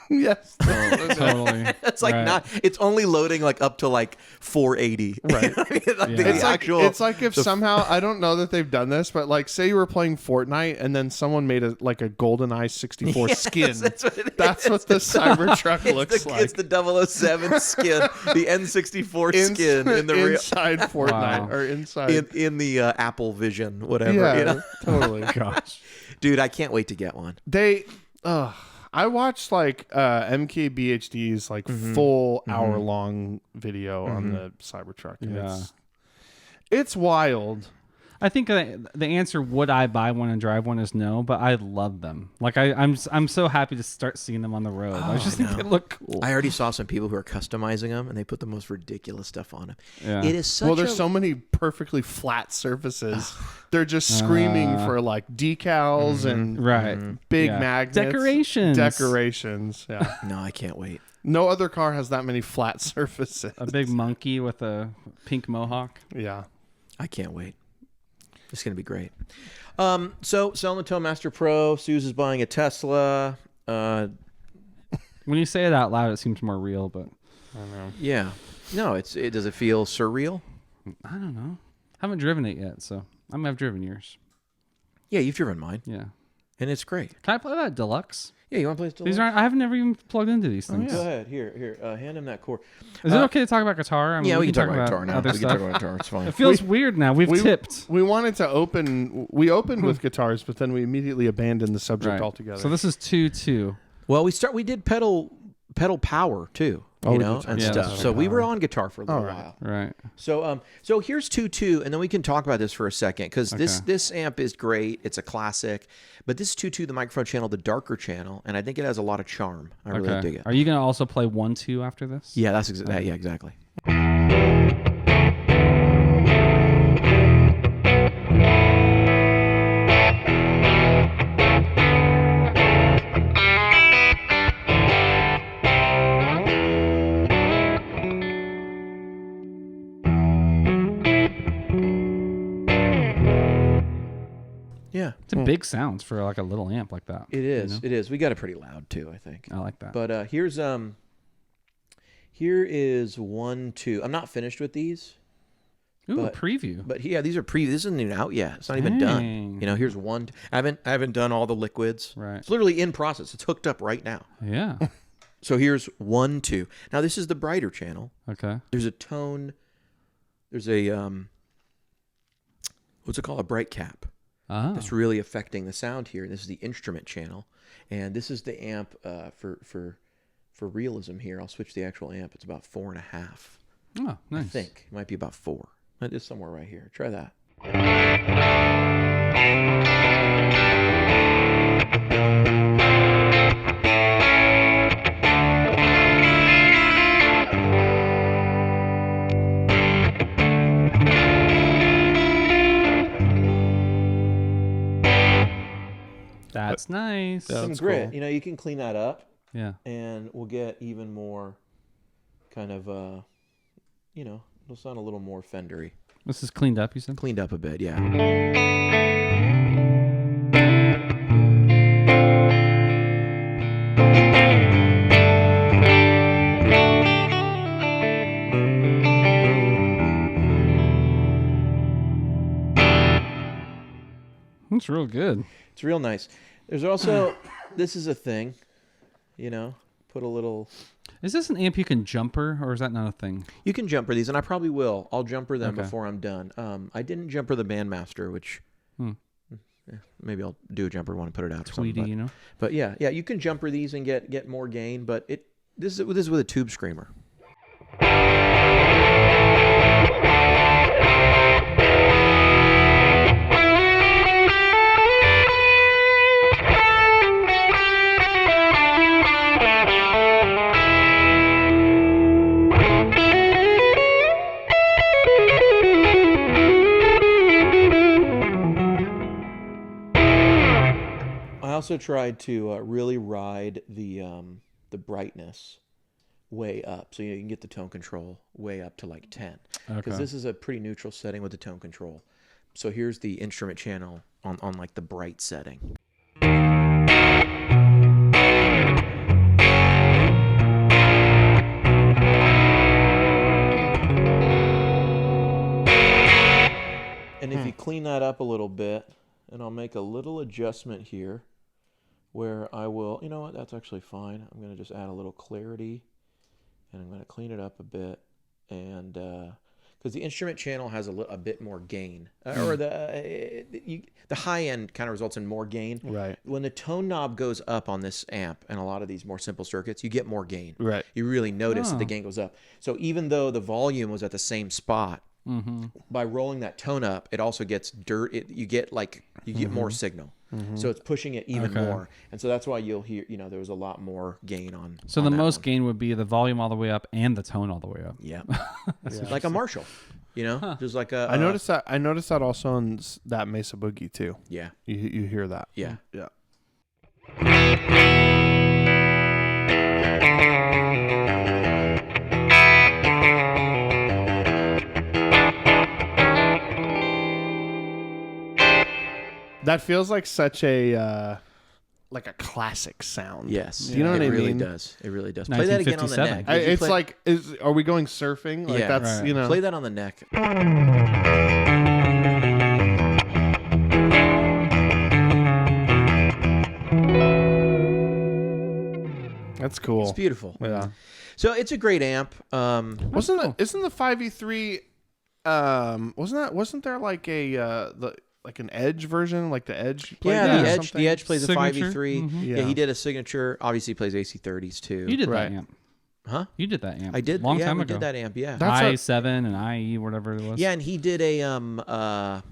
yes. Totally. It's like Right. not. It's only loading like up to like 480. Right. I mean, like Yeah. the It's like, actual. it's like if somehow I don't know that they've done this, but like say you were playing Fortnite and then someone made a GoldenEye 64 Yes, skin. That's what it That's is. what the Cybertruck looks It's like. the 007 skin, the N64 skin in the real inside Fortnite Wow. or inside. in the Apple Vision, whatever. yeah, You know? totally. Gosh. Dude, I can't wait to get one. I watched like MKBHD's like full hour long video on the Cybertruck. And Yeah. it's wild. I think the answer, would I buy one and drive one, is no, but I love them. Like I'm so happy to start seeing them on the road. I just think they look cool. I already saw some people who are customizing them, and they put the most ridiculous stuff on them. Yeah. It is such Well, there's a, so many perfectly flat surfaces. They're just screaming for like decals and right. big Yeah. magnets, Decorations. Decorations. Yeah. No, I can't wait. No other car has that many flat surfaces. A big monkey with a pink mohawk. Yeah. I can't wait. It's gonna be great. So selling the Towmaster Pro. Suze is buying a Tesla. When you say it out loud, it seems more real, but Yeah. No, does it feel surreal? I don't know. Haven't driven it yet, so I mean, I've driven yours. Yeah, you've driven mine, Yeah. and it's great. Can I play that deluxe? Yeah, you want to play still? These aren't. I have never even plugged into these things. Go ahead. Here. Hand him that cord. Is it okay to talk about guitar? I mean, Yeah, we can talk about guitar now. other We can stuff. talk about guitar. It's fine. It feels weird now. We've tipped. We wanted to open. We opened with guitars, but then we immediately abandoned the subject Right. altogether. So this is 2-2. Well, we did pedal power too, Oh, you we know, did and Yeah, stuff. that's So right. we were on guitar for a little All right. while. Right. So here's 2-2, and then we can talk about this for a second because this amp is great. It's a classic, but this 2-2, the microphone channel, the darker channel, and I think it has a lot of charm. I really dig it. Are you going to also play 1-2 after this? Yeah, that's yeah, exactly. Yeah, It's a big sounds for like a little amp like that. it is. you know? It is. We got it pretty loud too, I think. I like that. But here is 1-2. I'm not finished with these. Ooh, but- a preview. But yeah, these are This isn't even out yet. It's not even done. Dang. You know, here's one. I haven't done all the liquids. Right. It's literally in process. It's hooked up right now. Yeah. So here's 1-2. Now this is the brighter channel. Okay. There's a tone. There's a what's it called? A bright cap. Ah. That's really affecting the sound here. This is the instrument channel, and this is the amp for realism here. I'll switch the actual amp. It's about 4.5. Oh, nice. I think it might be about 4. It is somewhere right here. Try that. That's nice. Yeah. Some That's grit. cool. You know, you can clean that up, Yeah. and we'll get even more kind of, it'll sound a little more fendery. This is cleaned up, you said? Cleaned up a bit, yeah. That's real good. It's real nice. There's also, this is a thing, put a little... Is this an amp you can jumper, or is that not a thing? You can jumper these, and I probably will. I'll jumper them Okay. before I'm done. I didn't jumper the Bandmaster, which maybe I'll do a jumper when I put it out. Or something, Tweedy, you know? but yeah, you can jumper these and get more gain. But this is with a tube screamer. I also tried to really ride the brightness way up, so you can get the tone control way up to like 10. Because Okay. this is a pretty neutral setting with the tone control. So here's the instrument channel on like the bright setting. And if you clean that up a little bit, and I'll make a little adjustment here where I will, you know what, that's actually fine. I'm going to just add a little clarity, and I'm going to clean it up a bit. And because the instrument channel has a bit more gain, or the high end kind of results in more gain. Right. When the tone knob goes up on this amp and a lot of these more simple circuits, you get more gain. Right. You really notice that the Oh. gain goes up. So even though the volume was at the same spot, by rolling that tone up, it also gets you get more signal. So it's pushing it even Okay. more. And so that's why you'll hear, there was a lot more gain on. So on the that most one. gain would be the volume all the way up and the tone all the way up. Yeah. Like a Marshall, just like a. I noticed that. I noticed that also on that Mesa Boogie too. Yeah. You hear that? Yeah. Yeah. That feels like such a like a classic sound. Yes. You know what it I really mean? does. It really does. Play that again on the 1957. neck. Did you It's play- like, are we going surfing? Like Yeah. that's Right. Play that on the neck. That's cool. It's beautiful. Yeah. So it's a great amp. Isn't the 5e3 wasn't there like an Edge version, like the Edge played Yeah, that the or Edge. something? The Edge plays a Signature? 5e3. Mhm. Yeah, Yeah. he did a signature. Obviously, he plays AC30s too. You did Right. that amp. Huh? You did that amp. I did. Long yeah, time we ago. did that amp. Yeah. That's a- I7 and IE, whatever it was. Yeah, and he did a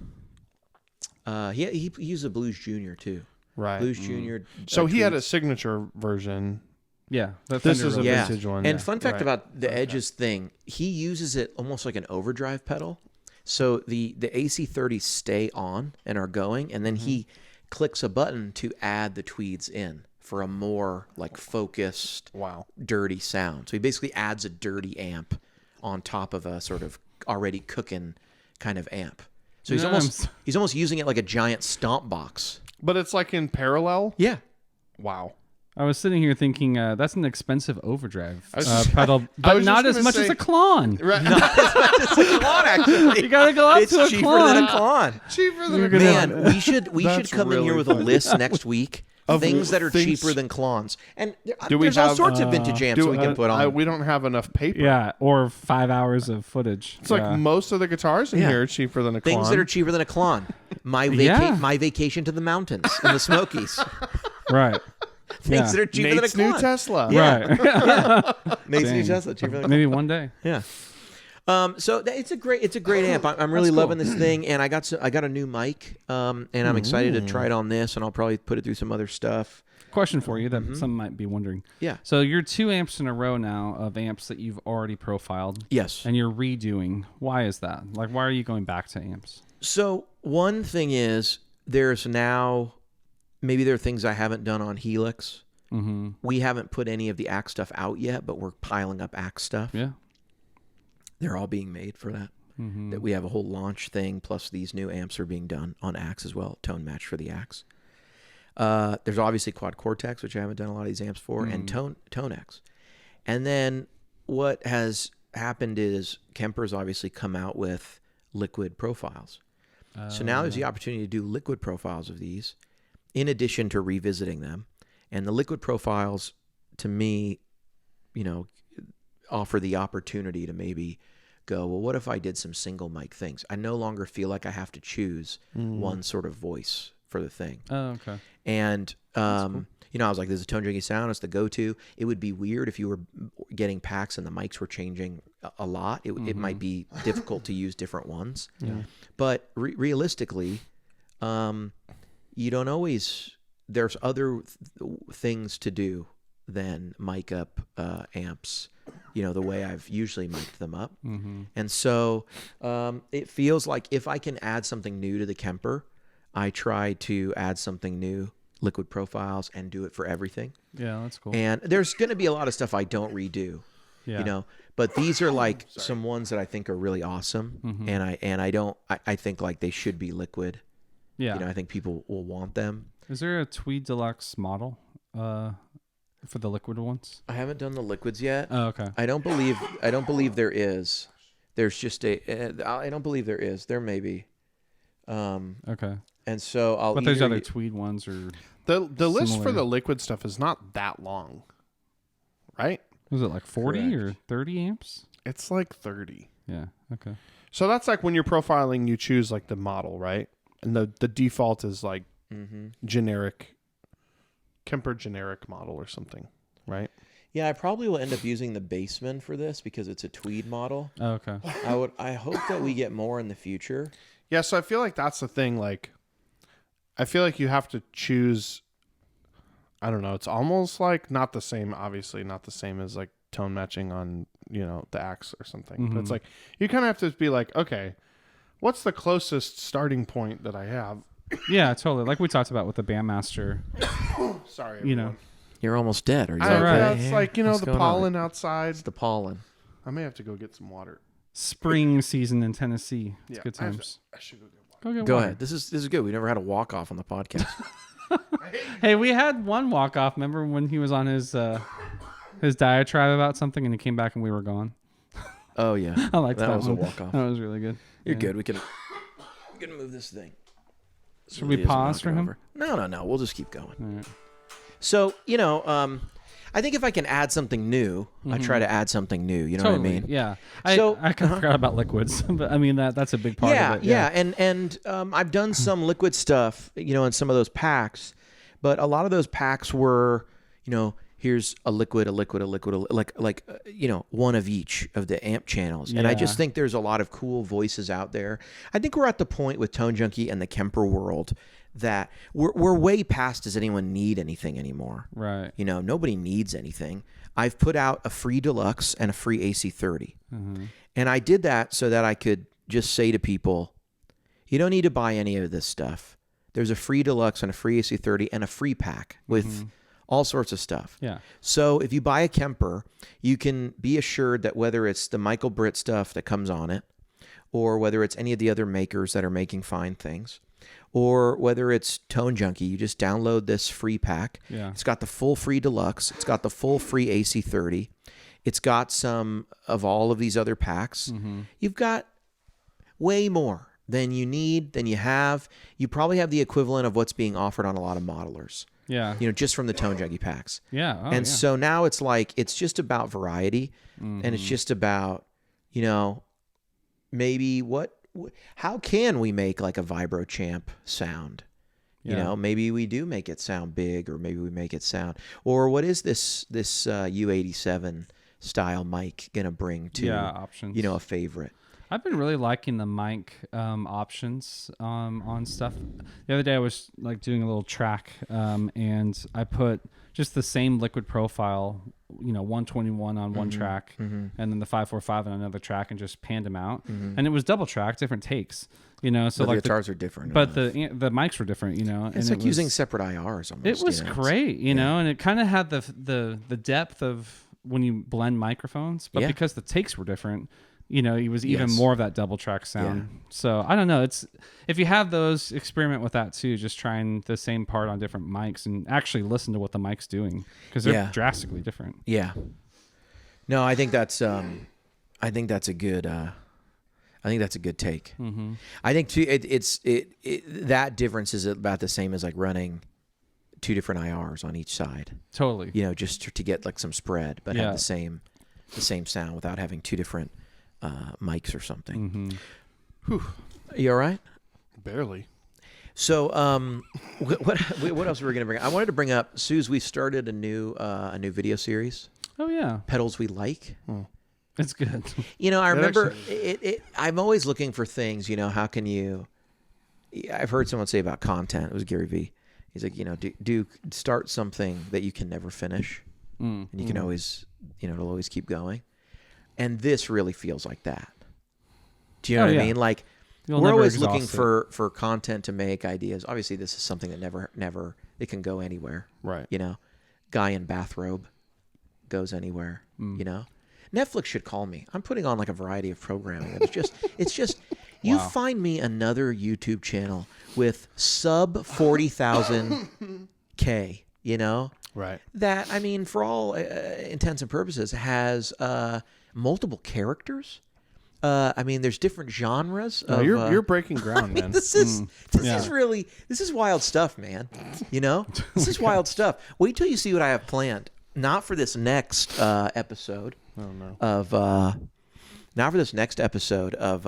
he used a Blues Junior too. Right. Blues Junior. So he had a tweets. signature version. Yeah. That This Fender is a Rhodes. Yeah. vintage one. And Yeah. fun fact Right. about the Edge's thing, he uses it almost like an overdrive pedal. So the AC30s stay on and are going, and then he clicks a button to add the tweeds in for a more like focused, Wow. dirty sound. So he basically adds a dirty amp on top of a sort of already cooking kind of amp. So Yeah, he's almost using it like a giant stomp box. But it's like in parallel. Yeah. Wow. I was sitting here thinking that's an expensive overdrive I was just- pedal, I but was not just as gonna much say- as a Klon. Right. It's a Klon, actually. You gotta go up It's to a cheaper Klon. than a Klon. Cheaper than You're a gonna- Man, we should That's come in here really with funny. a list next week Of things that are things- cheaper than Klons. And Do we there's all have, sorts of vintage amps we can put on. we don't have enough paper. Yeah, or 5 hours of footage. It's like most of the guitars in Yeah. here are cheaper than a Things Klon. that are cheaper than a Klon. My Yeah. my vacation to the mountains in the Smokies. right. Things that are cheaper Nate's than a new Klon. Tesla. Yeah. Right. Nate's new Dang. Tesla cheaper than a Maybe one day. Yeah. So it's a great amp. I'm really loving this thing, and I got a new mic, and I'm excited to try it on this, and I'll probably put it through some other stuff. Question for you that some might be wondering. Yeah. So you're 2 amps in a row now of amps that you've already profiled, Yes. and you're redoing. Why is that? Like, why are you going back to amps? So one thing is there's now maybe there are things I haven't done on Helix. Mm-hmm. We haven't put any of the Axe stuff out yet, but we're piling up Axe stuff. Yeah. They're all being made for that. Mm-hmm. That we have a whole launch thing, plus these new amps are being done on Axe as well, tone match for the Axe. There's obviously Quad Cortex, which I haven't done a lot of these amps for, and Tone-X. And then what has happened is Kemper's obviously come out with liquid profiles. So now there's the opportunity to do liquid profiles of these in addition to revisiting them. And the liquid profiles, to me, offer the opportunity to maybe go, well, what if I did some single mic things? I no longer feel like I have to choose one sort of voice for the thing. Oh, okay. And, I was like, there's a Tone Junkie sound. It's the go-to. It would be weird if you were getting packs and the mics were changing a lot. It might be difficult to use different ones. Yeah. But realistically, you don't always... There's other things to do than mic up amps, the way I've usually mic'd them up. Mm-hmm. And so it feels like if I can add something new to the Kemper, I try to add something new, liquid profiles, and do it for everything. Yeah, that's cool. And there's going to be a lot of stuff I don't redo, but these are like some ones that I think are really awesome. Mm-hmm. I think like they should be liquid. Yeah. I think people will want them. Is there a Tweed Deluxe model for the liquid ones? I haven't done the liquids yet. Oh, okay. I don't believe there is. There's just I don't believe there is. There may be. Okay. And so But there's other Tweed ones or The list for similar. the liquid stuff is not that long, right? Was it like 40 Correct. or 30 amps? It's like 30. Yeah. Okay. So that's like when you're profiling, you choose like the model, right? And the default is like generic, Kemper generic model or something, right? Yeah, I probably will end up using the Bassman for this because it's a Tweed model. Oh, okay. I hope that we get more in the future. Yeah, so I feel like that's the thing. Like, I feel like you have to choose. I don't know. It's almost like not the same. Obviously, not the same as like tone matching on the Axe or something. But it's like you kind of have to be like, okay, what's the closest starting point that I have? Yeah, totally. Like we talked about with the Bandmaster. Sorry, You You're almost dead. Are you I, right. It's like What's the going on? pollen outside. It's the pollen. I may have to go get some water. Spring season in Tennessee. It's Yeah, good times. I should go get water. Go get Go water. ahead. This is good. We've never had a walk off on the podcast. Hey, we had one walk off. Remember when he was on his diatribe about something and he came back and we were gone? Oh yeah, I liked that was one. a walk off. That was really good. You're Yeah. good. We can move this thing. Should we pause for him? No. We'll just keep going. All right. So I think if I can add something new, I try to add something new. You know Totally. what I mean? Yeah. So- I kind of forgot about liquids, but I mean that's a big part of it. Yeah. And I've done some liquid stuff, in some of those packs, but a lot of those packs were, here's a liquid, one of each of the amp channels. And I Yeah. just think there's a lot of cool voices out there. I think we're at the point with Tone Junkie and the Kemper world that we're way past does anyone need anything anymore. Right. Nobody needs anything. I've put out a free deluxe and a free AC30. And I did that so that I could just say to people, you don't need to buy any of this stuff. There's a free deluxe and a free AC30 and a free pack with all sorts of stuff. Yeah. So if you buy a Kemper, you can be assured that whether it's the Michael Britt stuff that comes on it, or whether it's any of the other makers that are making fine things, or whether it's Tone Junkie, you just download this free pack. Yeah. It's got the full free deluxe. It's got the full free AC30. It's got some of all of these other packs. You've got way more than you need, than you have. You probably have the equivalent of what's being offered on a lot of modelers, Yeah. just from the Tone Junkie packs. Yeah. Oh, And yeah. so now it's like, it's just about variety. And it's just about, maybe how can we make like a Vibro Champ sound? Yeah. Maybe we do make it sound big, or maybe we make it sound, or what is this U87 style mic going to bring to, Yeah, options. a favorite? I've been really liking the mic options on stuff. The other day I was like doing a little track, and I put just the same liquid profile, 121 on one track, and then the 545 on another track, and just panned them out. And it was double track, different takes. So But like the guitars are different. but enough. the mics were different. And It's it like was, using separate IRs almost. It was great, and it kind of had the depth of when you blend microphones, but Yeah. because the takes were different, it was even Yes. more of that double track sound. Yeah. So I don't know. It's if you have those, experiment with that too. Just trying the same part on different mics and actually listen to what the mic's doing because they're Yeah. drastically different. Yeah. No, I think that's a good. I think that's a good take. Mm-hmm. I think too. That difference is about the same as like running two different IRs on each side. Totally. Just to get like some spread, but have the same sound without having two different mics or something. Mm-hmm. You all right? Barely. So, what else were we gonna bring? I wanted to bring up, Suze. We started a new video series, Oh yeah, Pedals We Like. it's good. I remember I'm always looking for things. How can you? I've heard someone say about content. It was Gary Vee. He's like, do start something that you can never finish, and you can always, it'll always keep going. And this really feels like that. Do you know what I mean? Like, You'll we're never always looking exhaust for content to make ideas. Obviously, this is something that never it can go anywhere. Right. Guy in bathrobe goes anywhere. Netflix should call me. I'm putting on like a variety of programming. It's just you Wow. find me another YouTube channel with sub 40,000 K, Right. that, I mean, for all intents and purposes, has multiple characters. There's different genres. No, of, you're breaking ground, man. This is wild stuff, man. This is wild stuff. Wait till you see what I have planned. Not for this next episode. Oh no. Of not for this next episode of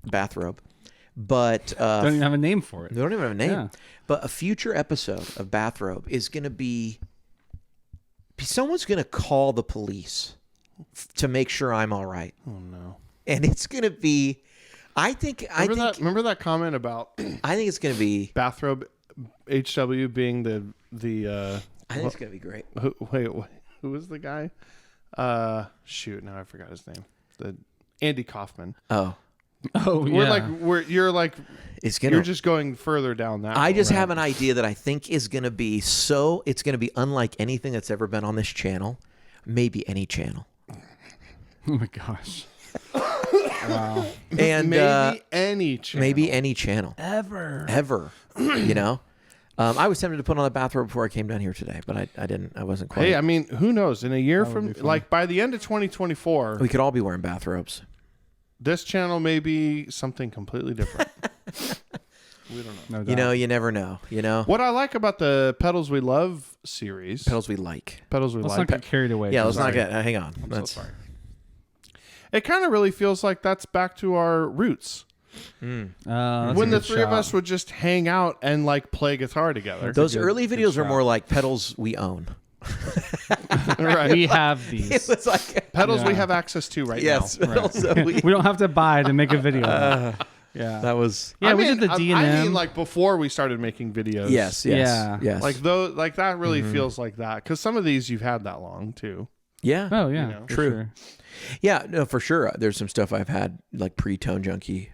Bathrobe, but Don't even have a name for it. they don't even have a name. Yeah. But a future episode of Bathrobe is going to be someone's going to call the police to make sure I'm all right, Oh no. and it's going to be. Remember that comment about I think it's going to be. bathrobe HW being the I think it's going to be great. wait, who was the guy? Shoot, now I forgot his name. The Andy Kaufman. Oh, Oh yeah. you're just going further down that. I just road. have an idea that I think is going to be it's going to be unlike anything that's ever been on this channel, maybe any channel. Oh my gosh. Wow. And maybe any channel. maybe any channel Ever. I was tempted to put on a bathrobe before I came down here today, but I didn't. I wasn't quite. Hey, I mean, who knows? In a year from, like by the end of 2024, we could all be wearing bathrobes. this channel may be something completely different. We don't know. No doubt. You never know. What I like about the Pedals We Love series, Pedals we like. Pedals We Let's Like, not get carried away. Yeah, let's sorry. not get. Hang on. I'm so sorry. It kind of really feels like that's back to our roots. That's When a the good three of shot. us would just hang out and like play guitar together. Those good- early good videos are shot. more like pedals we own. Right. We have It these. was like Pedals we Yeah. have access to right yes, now. pedals that we. We don't have to buy to make a video. Yeah. That was Yeah, I we mean, did the D&M. I mean, like before we started making videos. yes. Yeah. Like those, like that really feels like that because some of these you've had that long too. yeah. Oh yeah, know. for True. sure. Yeah, no, for sure. There's some stuff I've had like pre-Tone Junkie.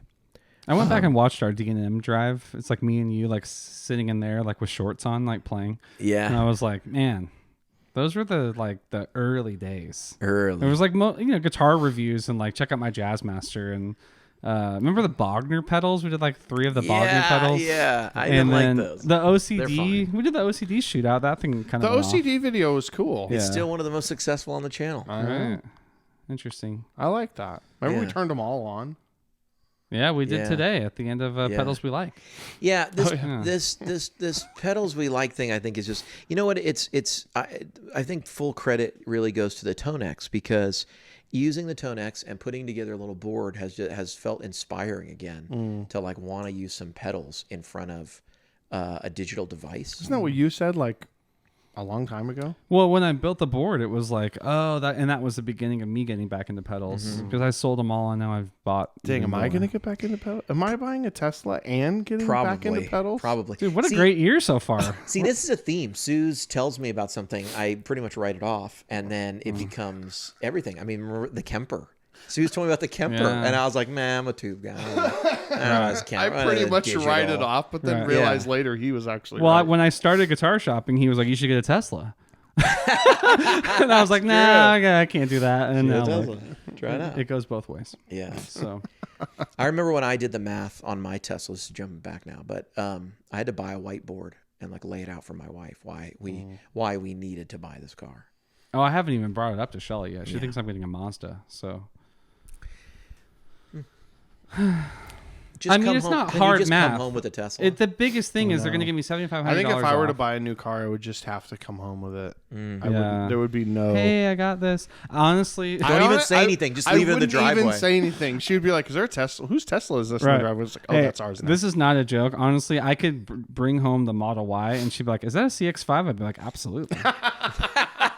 I went back and watched our D&M drive. It's like me and you like sitting in there like with shorts on like playing. And Yeah, I was like, man, those were the early days. early. There was like guitar reviews and like check out my Jazzmaster and remember the Bogner pedals? We did like 3 of the Bogner pedals. Yeah, I And didn't like then those. the They're OCD, fine. we did the OCD shootout. That thing kind The of OCD video was cool. Yeah. It's still one of the most successful on the channel. Right. Interesting. I like that. Remember Yeah. we turned them all on. Yeah, we did Yeah. today at the end of Yeah. Pedals We Like. Yeah, this Oh, yeah. this pedals we like thing I think is just, you know what, I think full credit really goes to the Tonex, because using the Tonex and putting together a little board has felt inspiring again to like want to use some pedals in front of a digital device. Isn't that what you said? Like, A long time ago. Well, when I built the board, it was like, that was the beginning of me getting back into pedals because I sold them all and now I've bought. Dang, even am I more. going to get back into pedals? Am I buying a Tesla and getting back into pedals? Probably. Dude, what a See- great year so far. See, this is a theme. Suze tells me about something, I pretty much write it off, and then it becomes everything. I mean, remember the Kemper. Suze told me about the Kemper, Yeah. and I was like, man, I'm a tube guy. I pretty much write it off, but then Right. realized Yeah. later he was actually Well, right. when I started guitar shopping, he was like, "You should get a Tesla," and I was like, "Nah, I can't do that." And now like, Try it out. it goes both ways. Yeah. So I remember when I did the math on my Tesla. This is jumping back now, but I had to buy a whiteboard and like lay it out for my wife why we needed to buy this car. I haven't even brought it up to Shelly yet. She thinks I'm getting a Mazda. So Just I mean, come it's home- not can hard you just math. Come home with a Tesla. the biggest thing is they're going to give me $7,500. I think if I were to off. buy a new car, I would just have to come home with it. Mm. Yeah. There would be no. Hey, I got this. Honestly, Don't even say anything. Just leave it in the I wouldn't driveway. even say anything. She would be like, "Is there a Tesla? Whose Tesla is this?" In Right. the driveway. It's like, "Oh, hey, that's ours." Now. This is not a joke. Honestly, I could bring home the Model Y, and she'd be like, "Is that a CX-5?" I'd be like, "Absolutely."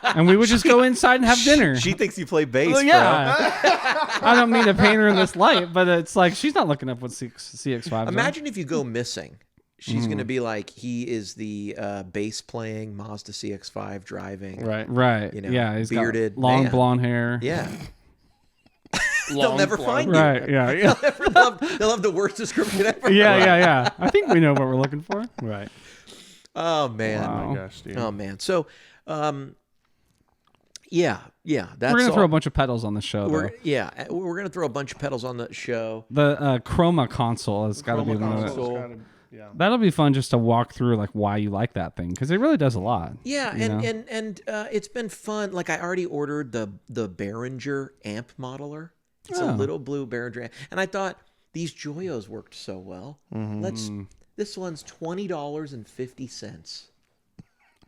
And we would just go inside and have dinner. She thinks you play bass, Well, yeah. I don't mean to paint her in this light, but it's like she's not looking up what CX-5s bro. are. Imagine if you go missing. She's going to be like, he is the bass playing Mazda CX-5 driving. right. Right. You know, yeah. He's bearded got long man. blonde hair. Yeah. They'll Long never blonde. find you. Right. Yeah. Yeah. They'll have the worst description ever. Yeah. I think we know what we're looking for. Right. Oh man. Wow. Oh my gosh, dude. Oh man. So, yeah. That's We're gonna all. throw a bunch of pedals on the show. Though. We're gonna throw a bunch of pedals on the show. The Chroma console has got to be one of Console's the. gotta- yeah. That'll be fun just to walk through like why you like that thing because it really does a lot. Yeah, you know? and it's been fun. Like I already ordered the Behringer amp modeler. It's a Oh. little blue Behringer amp, and I thought these Joyos worked so well. This one's $20.50.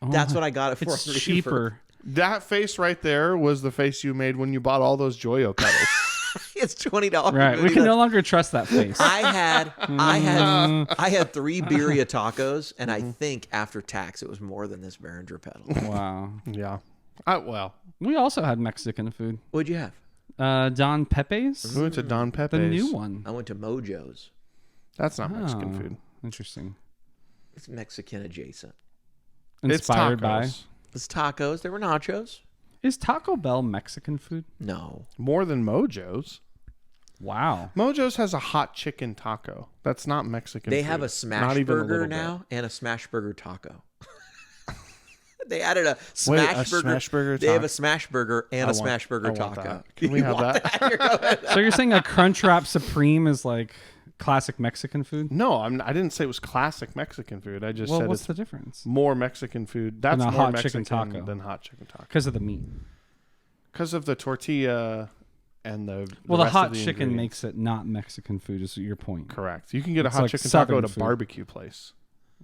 That's what I got it for. It's on Reverb. cheaper. That face right there was the face you made when you bought all those Joyo pedals. It's $20. Right. We can no longer trust that face. I had 3 birria tacos, and I think after tax it was more than this Behringer pedal. Wow. Yeah. Well, We also had Mexican food. What'd you have? Don Pepe's, we went to Don Pepe's. the new one. I went to Mojo's. That's not Mexican Oh, food. Interesting. It's Mexican adjacent. Inspired it's by. tacos. It's tacos. There were nachos. Is Taco Bell Mexican food? No. More than Mojo's. Wow. Mojo's has a hot chicken taco. That's not Mexican They food. have a Not smash even a burger little bit. now and a smash burger taco. They added a Wait, smash a burger. smash burger They have taco? a smash burger and a smash burger I want taco. that. Can we You have want that? So you're saying a Crunchwrap Supreme is like classic Mexican food? No, I didn't say it was classic Mexican food. I just Well, said what's it's the difference? more Mexican food. That's Than a more hot Mexican chicken taco. than hot chicken taco. Because of the meat. Because of the tortilla and the Well, the rest hot of the chicken ingredients. makes it not Mexican food. Is your point? Correct. You can get a It's hot like chicken taco Southern at a food. barbecue place,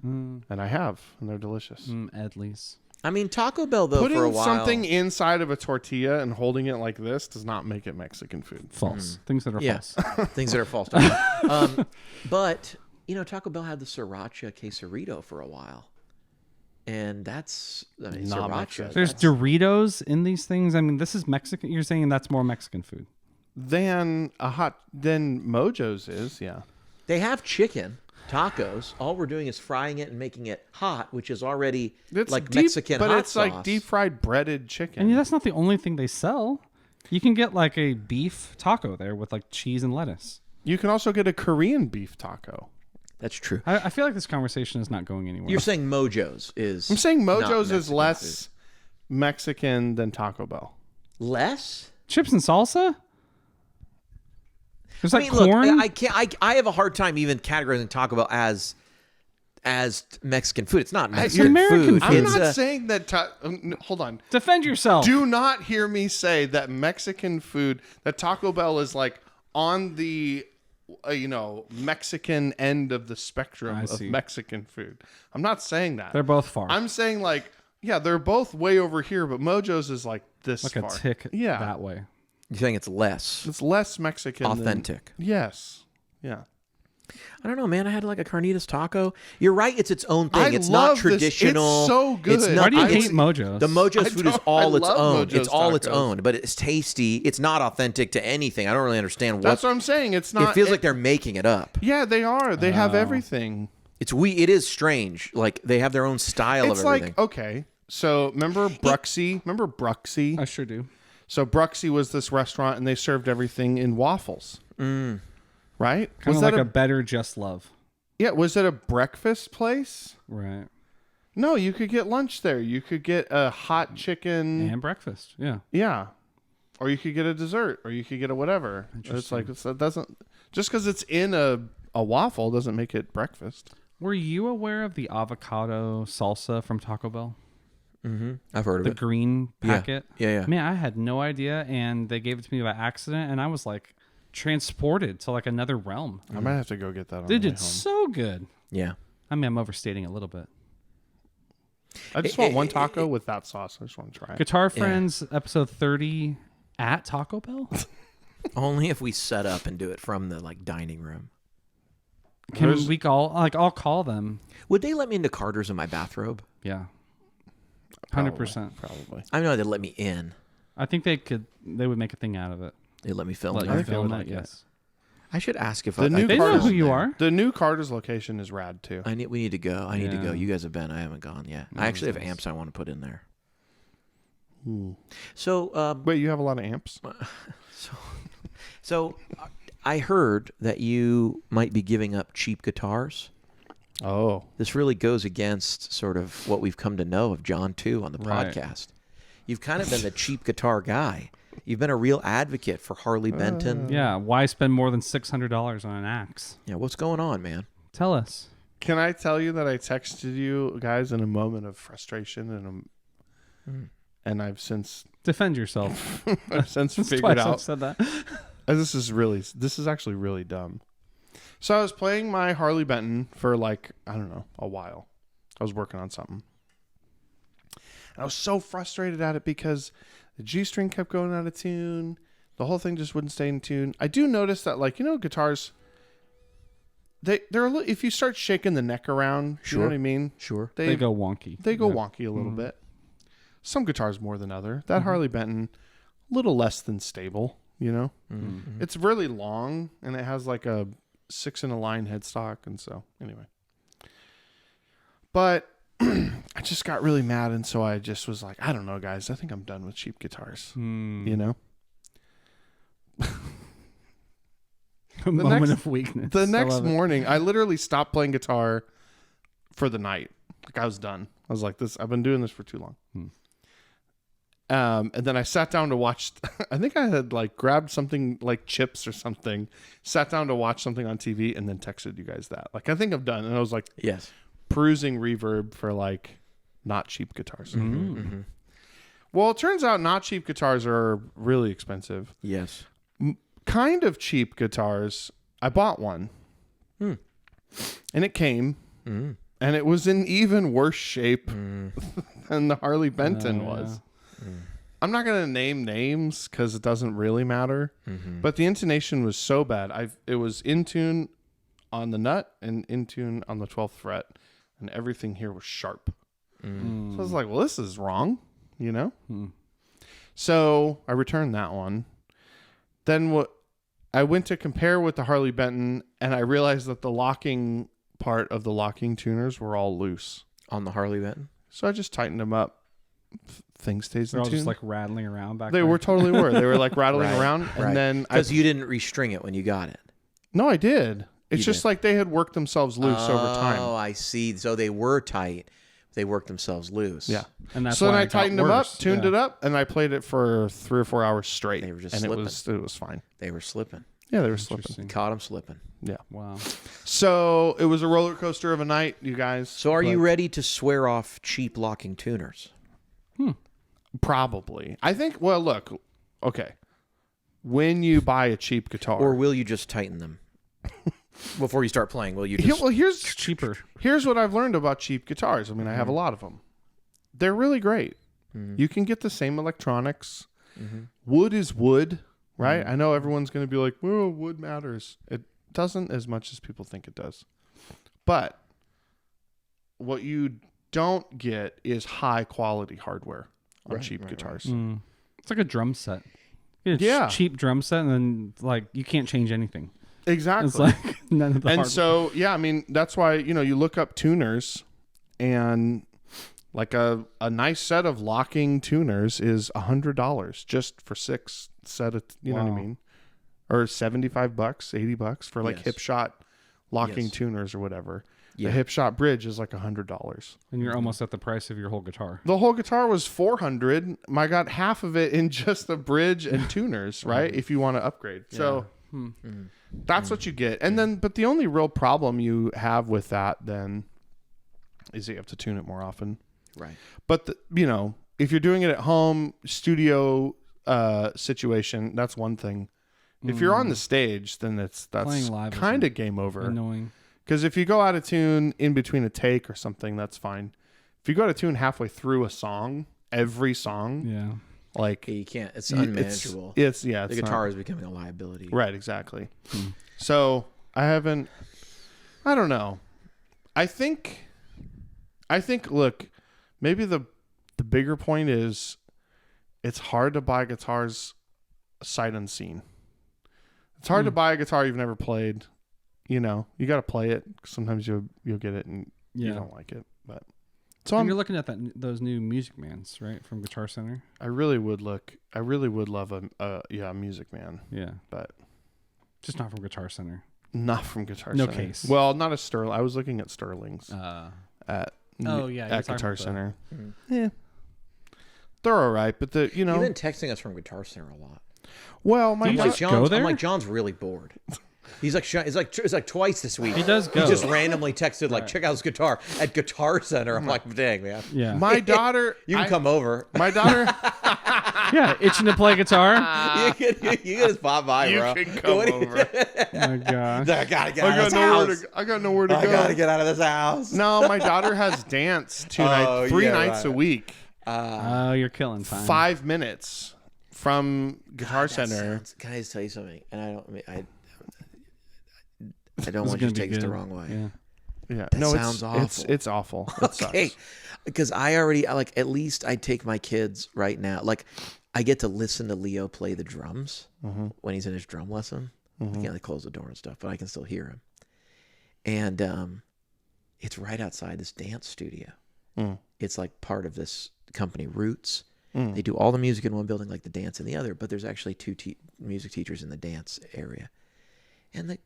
Mm, and I have, and they're delicious. Edley's. I mean, Taco Bell though Putting for a while. something inside of a tortilla and holding it like this does not make it Mexican food. False. Things that are Yeah. false. Things that are false. But Taco Bell had the sriracha quesarito for a while, and that's Not sriracha. Mexican. There's that's- Doritos in these things. I mean, this is Mexican. You're saying that's more Mexican food. Then Mojo's is, yeah. They have chicken tacos. All we're doing is frying it and making it hot, which is already It's like deep, Mexican but hot it's sauce. like deep fried breaded chicken. And that's not the only thing they sell. You can get like a beef taco there with like cheese and lettuce. You can also get a Korean beef taco. That's true. I feel like this conversation is not going anywhere. You're saying Mojo's is. I'm saying not Mojo's is Mexican less Mexican than Taco Bell. food. Less. Chips and salsa? There's I like mean, corn. look, I can't. I have a hard time even categorizing Taco Bell as Mexican food. It's not Mexican American food. food. I'm It's not saying that. Hold on. Defend yourself. Do not hear me say that Mexican food, that Taco Bell is like on the, Mexican end of the spectrum I of see. Mexican food. I'm not saying that. They're both far. I'm saying like, yeah, they're both way over here, but Mojo's is like this like far. a tick Yeah. that way. You're saying it's less It's less Mexican. than- authentic. yes. Yeah. I don't know, man. I had like a carnitas taco. You're right. It's its own thing. I It's not love this. traditional. It's so good. It's Why not, do you it's- hate Mojo's? The Mojo's food is all its love own. Mojo's It's all its tacos. own, but it's tasty. It's not authentic to anything. I don't really understand That's what. what I'm saying. It's not. It feels like they're making it up. Yeah, they are. They have everything. It is strange. Like they have their own style It's of everything. like, okay, so remember Bruxy? Remember Bruxy? I sure do. So Bruxy was this restaurant, and they served everything in waffles. Right? Kind of like a better Just Love. Yeah, was it a breakfast place? Right. No, you could get lunch there. You could get a hot chicken. And breakfast. Yeah. Yeah. Or you could get a dessert, or you could get a whatever. It's like it doesn't just because it's in a waffle doesn't make it breakfast. Were you aware of the avocado salsa from Taco Bell? I've heard of The it. green packet? Yeah. Man, I had no idea, and they gave it to me by accident, and I was like transported to like another realm. I might have to go get that on They the way did home. so good. Yeah. I mean, I'm overstating a little bit. I just want one taco with that sauce. I just want to try it. Guitar Friends episode 30 at Taco Bell? Only if we set up and do it from the like dining room. Can There's- we call, like, I'll call them. Would they let me into Carter's in my bathrobe? Yeah. 100%. Probably. I know they'd let me in. I think they would make a thing out of it. They'd let me film Let it. you I think they film would it, like it. yes. I should ask if The I new They know Carter's who you there. are. The new Carter's location is rad too. We need to go. I need to go. Yeah. You guys have been. I haven't gone yet. I actually have amps I want to put in there. Ooh. So, Wait, you have a lot of amps? so I heard that you might be giving up cheap guitars. Oh, This really goes against sort of what we've come to know of John too on the Right. podcast. You've kind of been the cheap guitar guy. You've been a real advocate for Harley Benton. Yeah. Why spend more than $600 on an axe? Yeah, what's going on, man? Tell us. can I tell you that I texted you guys in a moment of frustration and I've since Defend yourself. since That's figured twice I've out said that. this is actually really dumb. So I was playing my Harley Benton for like, I don't know, a while. I was working on something. And I was so frustrated at it because the G string kept going out of tune. The whole thing just wouldn't stay in tune. I do notice that, like, guitars, they're a little, if you start shaking the neck around, you know what I mean? Sure. They go wonky. They go wonky a little bit. Some guitars more than other. That Harley Benton, a little less than stable, It's really long, and it has like a 6-in-a-line headstock, and so, anyway. But I just got really mad, and so I just was like, I don't know, guys. I think I'm done with cheap guitars, A moment next- of weakness. The I next love it. morning, I literally stopped playing guitar for the night. Like, I was done. I was like, I've been doing this for too long. And then I sat down to watch. I think I had like grabbed something like chips or something, sat down to watch something on TV, and then texted you guys that. Like, I think I'm done. And I was like Yes. perusing Reverb for like not cheap guitars. Mm-hmm. Well, it turns out not cheap guitars are really expensive. Yes. Kind of cheap guitars. I bought one, and it came, and it was in even worse shape than the Harley Benton was. I'm not going to name names because it doesn't really matter, but the intonation was so bad. It was in tune on the nut and in tune on the 12th fret, and everything here was sharp. So I was like, well, this is wrong, So I returned that one. Then I went to compare with the Harley Benton, and I realized that the locking part of the locking tuners were all loose. On the Harley Benton? So I just tightened them up. Thing stays They're in all tune. just like rattling around back They there. were totally were. They were like rattling Right, around, and then Because you didn't restring it when you got it. no, I did. It's You just did. like they had worked themselves loose over Oh, time. I see. So they were tight. They worked themselves loose. Yeah. And that's So then why I it got tightened them up, worse. tuned Yeah. it up, and I played it for 3 or 4 hours straight. They were just and slipping. it was fine. They were slipping. Yeah, they were slipping. Interesting. Caught them slipping. Yeah. Wow. So it was a roller coaster of a night, you guys. So are you but ready to swear off cheap locking tuners? Probably. I think. Well, look. Okay. When you buy a cheap guitar, Or will you just tighten them? Before you start playing, will you Here- just... well, It's cheaper. here's what I've learned about cheap guitars. I mean, I have a lot of them. They're really great. You can get the same electronics. Wood is wood, right? I know everyone's going to be like, "Well, wood matters." Doesn't as much as people think it does. But what you don't get is high quality hardware on Right, cheap right, guitars. It's like a drum set. It's Yeah. cheap drum set, and then like you can't change anything. Exactly. It's like none of the And hardware. so, yeah, I mean, that's why, you look up tuners, and like a nice set of locking tuners is $100 just for 6 set of, you know what I Wow. mean? Or $75, $80 for like Yes. hip shot locking Yes. tuners or whatever. Yeah. The hip shot bridge is like $100. And you're almost at the price of your whole guitar. The whole guitar was $400. I got half of it in just the bridge and tuners, right? If you want to upgrade. So that's what you get. And then, but the only real problem you have with that then is that you have to tune it more often. Right. But if you're doing it at home, studio situation, that's one thing. If you're on the stage, then that's Playing live is kind of game over. Annoying. Because if you go out of tune in between a take or something, that's fine. If you go out of tune halfway through a song, every song, Yeah. like Yeah, you can't. It's y- unmanageable. It's the not- guitar is becoming a liability. right, exactly. So I don't know. I think look, maybe the bigger point is it's hard to buy guitars sight unseen. It's hard to buy a guitar you've never played. You got to play it. Sometimes you'll get it and you Yeah. don't like it. But so And you're looking at those new Music Mans, right, from Guitar Center. I really would love a Music Man, Yeah, but just not from Guitar Center. not from Guitar No Center. case. Well, not a Sterling. I was looking at Sterling's at Oh, yeah, you were at talking Guitar about that. Center. Mhm. Yeah, they're all right, but You've been texting us from Guitar Center a lot. well, my Do you I'm like, just God- go John's, there? I'm like, John's really bored. He's like, it's like twice this week. He does go. He just randomly texted like, check out his guitar at Guitar Center. I'm like, dang man, Yeah. my daughter. you can come over. My daughter. Yeah, itching to play guitar. you can just pop by, you bro. can come over. Oh my gosh. I gotta get I out of got this nowhere house. to. I got nowhere to I go. gotta get out of this house. No, my daughter has dance three yeah, nights a right. week, Oh, you're killing time. 5 minutes from Guitar Center. Can I just tell you something? And I don't This is want you gonna to be take this the good. wrong way. Yeah. Yeah, That no, sounds awful. It's awful. It Okay, sucks. because I already like at least I take my kids right now. Like I get to listen to Leo play the drums when he's in his drum lesson. I can't like close the door and stuff, but I can still hear him. And it's right outside this dance studio. It's like part of this company, Roots. They do all the music in one building, like the dance in the other. But there's actually two music teachers in the dance area, and the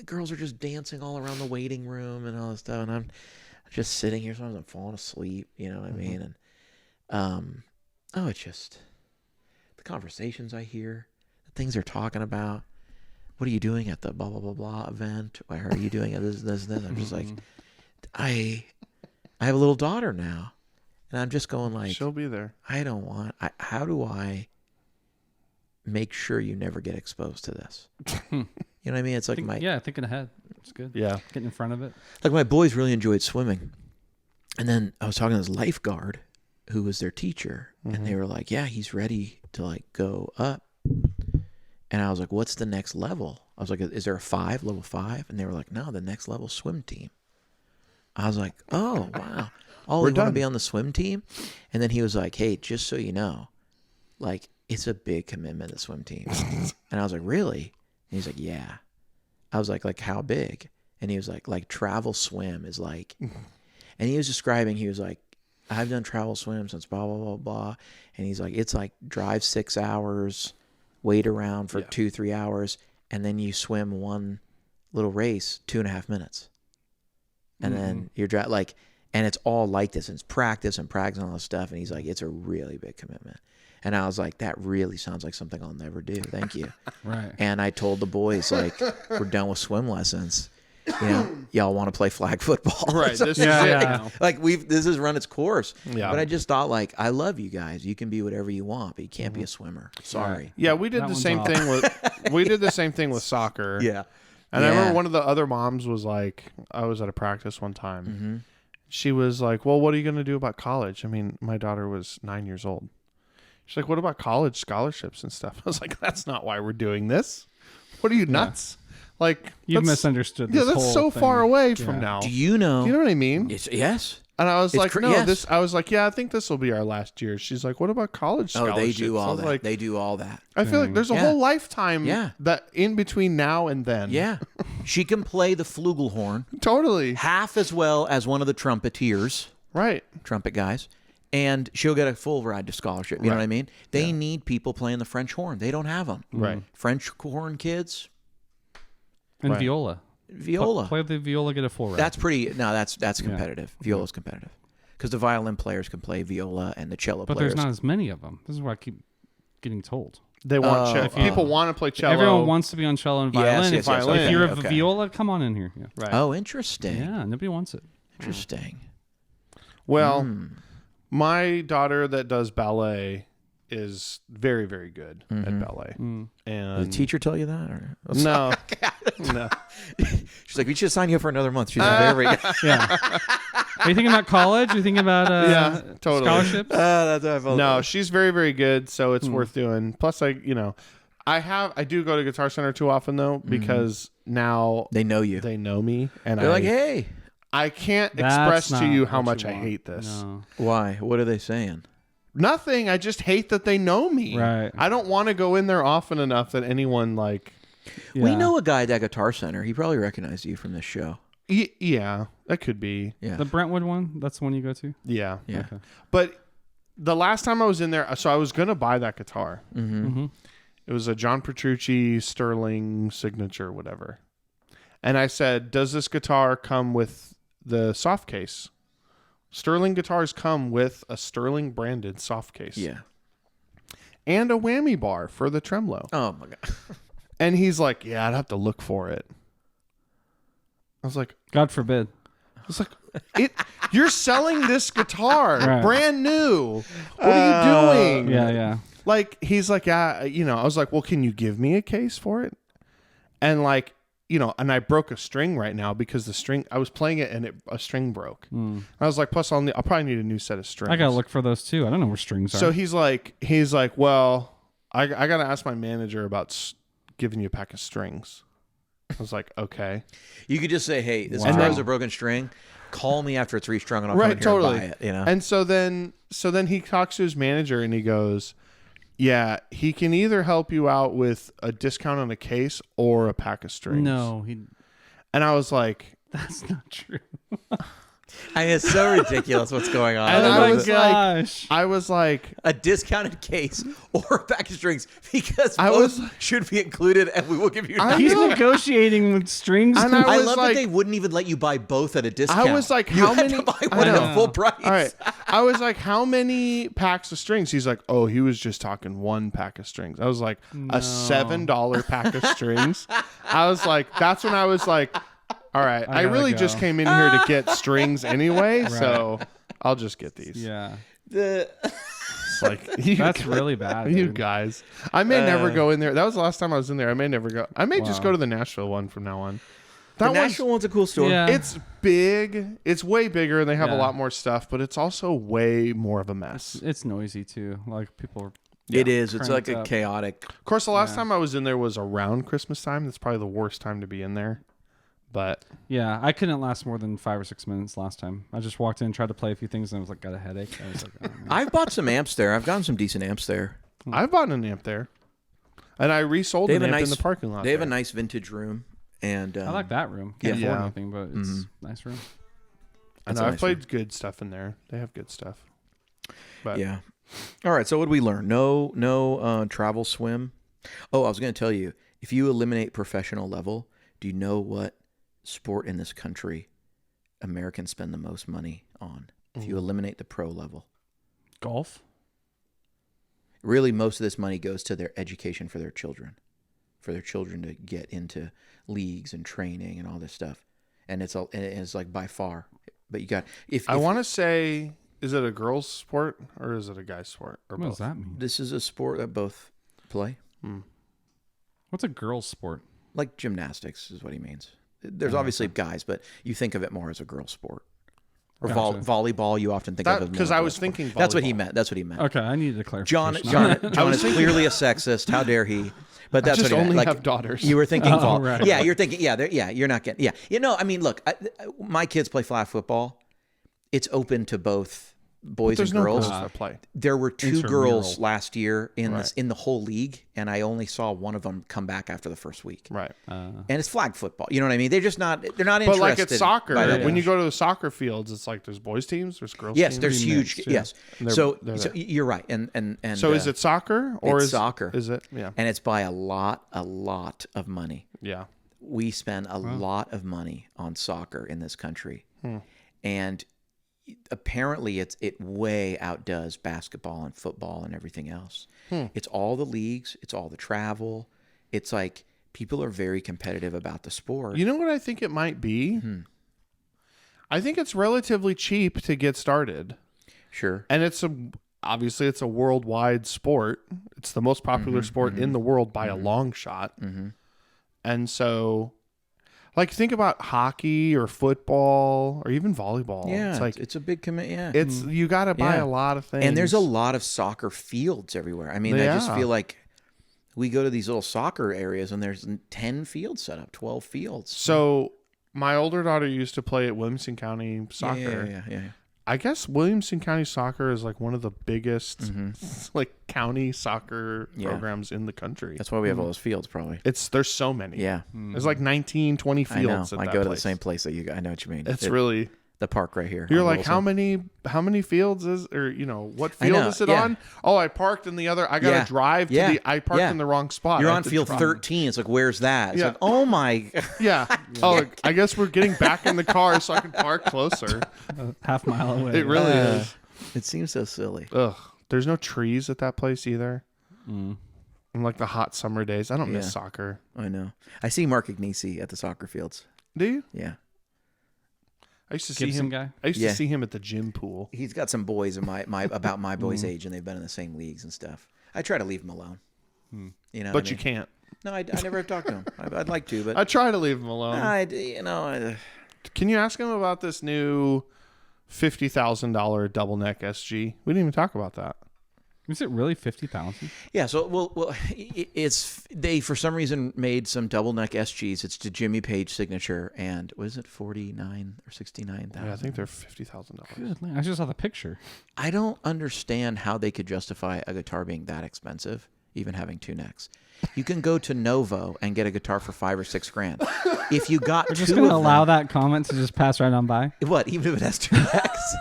girls are just dancing all around the waiting room and all this stuff. And I'm just sitting here, sometimes I'm falling asleep. You know what I mean? And it's just the conversations I hear, the things they're talking about. What are you doing at the blah blah blah blah event? Why are you doing this? I'm just like, I have a little daughter now, and I'm just going like, She'll be there. I don't want. How do I make sure you never get exposed to this? You know what I mean? It's like Thinking ahead. It's good. Yeah. Getting in front of it. like my boys really enjoyed swimming, and then I was talking to this lifeguard who was their teacher, and they were like, "Yeah, he's ready to like go up." And I was like, "What's the next level?" I was like, "Is there a level 5?" And they were like, "No, the next level swim team." I was like, "Oh wow, oh, We're you want done. to be on the swim team?" And then he was like, "Hey, just so you know, like it's a big commitment, the swim team." And I was like, "Really?" And he's like, "Yeah." I was like how big? And he was like travel swim is like, and he was describing, he was like, I've done travel swim since blah, blah, blah, blah. And he's like, it's like drive 6 hours, wait around for 2-3 hours, and then you swim one little race, 2.5 minutes. And then you're like, and it's all like this, and it's practice and all this stuff. And he's like, it's a really big commitment. And I was like, that really sounds like something I'll never do. Thank you. Right. And I told the boys, like, we're done with swim lessons. You know, y'all want to play flag football. Right. This is Yeah, it yeah. now. Like this has run its course. Yeah. But I just thought like, I love you guys. You can be whatever you want, but you can't be a swimmer. Sorry. Yeah, we did That the one's same off. thing with soccer. Yeah. And I Yeah. remember one of the other moms was like, I was at a practice one time. She was like, well, what are you going to do about college? I mean, my daughter was 9 years old. She's like, what about college scholarships and stuff? I was like, that's not why we're doing this. What are you, nuts? Like You've that's- misunderstood Yeah, this that's whole so thing. far away from Yeah. now. Do you know? Do you know what I mean? Yes. And I was It's like, cr- no, yes. this. I was like, yeah, I think this will be our last year. She's like, what about college Oh, scholarships? they do I all was that. like, They do all that. I feel like there's a Yeah. whole lifetime Yeah. that in between now and then. Yeah. She can play the flugelhorn Totally. half as well as one of the trumpeteers, Right. trumpet guys, and she'll get a full ride to scholarship. You know what I mean? They need people playing the French horn. They don't have them. Right. French horn kids, And Right. viola. viola. Play the viola, get a full ride. That's pretty. No, that's competitive. Viola's competitive because the violin players can play viola and the cello but players. there's not as many of them. This is what I keep getting told. They want cello. People want to play cello. Everyone wants to be on cello and Yes, violin. yes, if, yes, if you're a okay. viola, come on in here. Yeah. Right. Oh, interesting. Yeah, nobody wants it. Interesting. Well, Hmm. my daughter that does ballet is very, very good at ballet. Mm. And Did the teacher tell you that? Or? no, no. She's like, we should sign you up for another month. She's very. Yeah. Are you thinking about college? Are you thinking about Yeah, totally. scholarships? That's how I felt. No, she's very, very good. So it's worth doing. Plus, I do go to Guitar Center too often though, because now They know you. they know me, and They're like, hey, I can't That's express to not you how what much you I want. hate this. No. why? What are they saying? Nothing. I just hate that they know me. Right. I don't want to go in there often enough that anyone like. We Yeah. know a guy at that Guitar Center. He probably recognized you from this show. Yeah, that could be. Yeah. The Brentwood one? That's the one you go to? Yeah. yeah. Okay. But the last time I was in there, so I was gonna buy that guitar. Mm-hmm. It was a John Petrucci Sterling signature, whatever. And I said, "Does this guitar come with the soft case?" Sterling guitars come with a Sterling branded soft case. Yeah. And a whammy bar for the tremolo. Oh my god. And he's like, "Yeah, I'd have to look for it." I was like, God forbid. "You're selling this guitar Right. brand new. What are you doing?" Yeah, yeah. Like, he's like, "Yeah, I was like, well, can you give me a case for it?" And like, and I broke a string right now because the string, I was playing it and a string broke. I was like, plus I'll probably need a new set of strings. I gotta look for those too. I don't know where strings are. So he's like, well, I gotta ask my manager about giving you a pack of strings. I was like, okay. You could just say, hey, this Wow. guitar has a broken string. Call me after it's restrung and I'll come Right, in here totally. and buy it. You know? And so then he talks to his manager and he goes, yeah, he can either help you out with a discount on a case or a pack of strings. no, And I was like, that's not true. I mean, it's so ridiculous what's going on. And Oh I my was gosh. I was like, a discounted case or a pack of strings because I both was- should be included and we will give you I He's know. negotiating with strings. And too. I I was love like- that they wouldn't even let you buy both at a discount. I was like, you how had many? to buy I one know. at full price. All right. I was like, how many packs of strings? He's like, oh, he was just talking one pack of strings. I was like, a $7 pack of strings. I was like, that's when I was like, all right, I gotta really go. just came in here to get strings anyway, so I'll just get these. Yeah. The It's like, you That's guys- really bad. You dude. guys. I may never go in there. That was the last time I was in there. I may never go. I may just Wow. go to the Nashville one from now on. That one's Nashville one's a cool store. Yeah. It's big. It's way bigger, and they have a Yeah. lot more stuff. But it's also way more of a mess. It's noisy too. Like people are It is. It's like cranked a up. chaotic. Of course, the last Yeah. time I was in there was around Christmas time. That's probably the worst time to be in there. But Yeah, I couldn't last more than 5 or 6 minutes last time. I just walked in, tried to play a few things, and I was like, got a headache. I was like, oh, man. I've bought some amps there. I've gotten some decent amps there. I've bought an amp there, and I resold They an have a amp in nice- the parking lot. They have a there. nice vintage room, and I like that room. Can't Yeah. afford anything, but it's a nice room. I That's know. a I've nice played good stuff in there. They have good stuff. But Yeah. All right. So what did we learn? No travel swim. Oh, I was going to tell you. If you eliminate professional level, do you know what sport in this country Americans spend the most money on? If you eliminate the pro level, Golf? really most of this money goes to their education for their children to get into leagues and training and all this stuff. And it's like by far. But you got if I want to say, is it a girls' sport or is it a guy's sport or What both? does that mean? this is a sport that both play. What's a girl's sport? Like gymnastics is what he means. There's obviously guys, but you think of it more as a girl sport. Or Gotcha. volleyball, you often think of as Because more I of a was sport. thinking That's what he volleyball. meant. That's what he meant. Okay, I needed to clarify. John is clearly a sexist. How dare he? But that's just what he meant. only Like, have daughters. You were thinking vol. right. Yeah, you're thinking. Yeah, you're not getting. Yeah, I mean, look, my kids play flag football. It's open to both boys There's and no girls. girls that play. There were 2 Intramural. girls last year in Right. this in the whole league, and I only saw one of them come back after the first week. Right. And it's flag football. You know what I mean? They're just not. They're not But interested. like at soccer, by that when you age. go to the soccer fields, it's like there's boys teams, there's girls Yes, teams. there's huge. mixed, yeah. Yes. And they're- So they're there. you're right. And So is it soccer or it's is soccer. Is it? Yeah. And it's by a lot of money. Yeah. We spend a lot of money on soccer in this country, and apparently it way outdoes basketball and football and everything else. It's all the leagues, it's all the travel. It's like people are very competitive about the sport. You know what I think it might be? Mm-hmm. I think it's relatively cheap to get started. Sure. And obviously it's a worldwide sport. It's the most popular sport in the world by a long shot. Mm-hmm. And so like think about hockey or football or even volleyball. Yeah, It's like it's a big commit. Yeah. it's you got to buy Yeah. a lot of things. And there's a lot of soccer fields everywhere. I mean, I just Yeah. feel like we go to these little soccer areas and there's 10 fields set up, 12 fields. So my older daughter used to play at Williamson County Soccer. Yeah. I guess Williamson County Soccer is like one of the biggest like county soccer Yeah. programs in the country. That's why we have all those fields, probably. There's so many. Yeah. There's like 19, 20 I know. fields. At I that go to the place. same place that you go. I know what you mean. It's really the park right here. you're on like Wilson. how many fields is or what I field know, is it yeah. on? Oh, I parked in the other. I gotta Yeah. drive to Yeah. the. I parked Yeah. in the wrong spot. You're I on have to field drive. 13. It's like, where's that? It's Yeah. like, oh my. Yeah. Oh, I guess we're getting back in the car so I can park closer. half mile away. It really is. It seems so silly. Ugh. There's no trees at that place either. Mm. In like the hot summer days, I don't miss Yeah. soccer. I know. I see Mark Agnesi at the soccer fields. Do you? Yeah. I used to see Gibson him. guy. I used Yeah. to see him at the gym pool. He's got some boys in my about my boys' age, and they've been in the same leagues and stuff. I try to leave him alone. You know, But what I you mean? can't. No, I never have talked to him. I'd like to, but I try to leave him alone. Can you ask him about this new $50,000 double neck SG? We didn't even talk about that. Is it really 50,000? yeah. So well, it's they for some reason made some double neck SGs. It's to Jimmy Page signature, and what is it, 49 or 69,000? Yeah, I think they're $50,000. Good. I just saw the picture. I don't understand how they could justify a guitar being that expensive, even having 2 necks. You can go to Novo and get a guitar for $5 or $6 grand. If you got We're two just going to of allow them, that comment to just pass right on by. what? Even if it has 2 necks,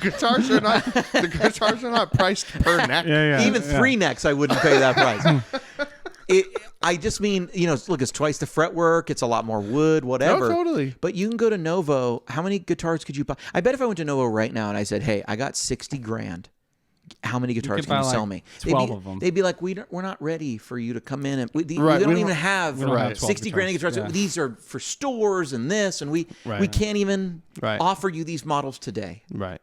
Guitars are not. The guitars are not priced per neck. even 3 necks, I wouldn't pay that price. I just mean, look, it's twice the fretwork. It's a lot more wood, whatever. No, totally. But you can go to Novo. How many guitars could you buy? I bet if I went to Novo right now and I said, "Hey, I got 60 grand. How many guitars could can you buy, sell like, me?" 12 of them. They'd be like, we're not ready for you to come in and we Right, don't we even don't- have, we don't have 12 60 grand guitars. guitars. Yeah. These are for stores and this, and we Right. can't even Right. offer you these models today. Right.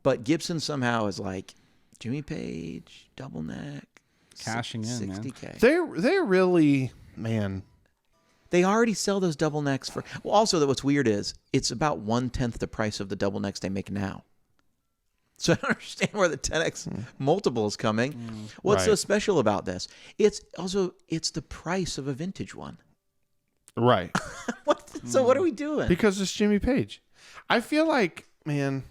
But Gibson somehow is like Jimmy Page, double neck, Cashing in, man. 60K. They're really, man. They already sell those double necks for. Well, also, what's weird is it's about 1/10 the price of the double necks they make now. So I don't understand where the 10x multiple is coming. What's so Right. special about this? It's the price of a vintage one. Right. So what are we doing? Because it's Jimmy Page. I feel like, man,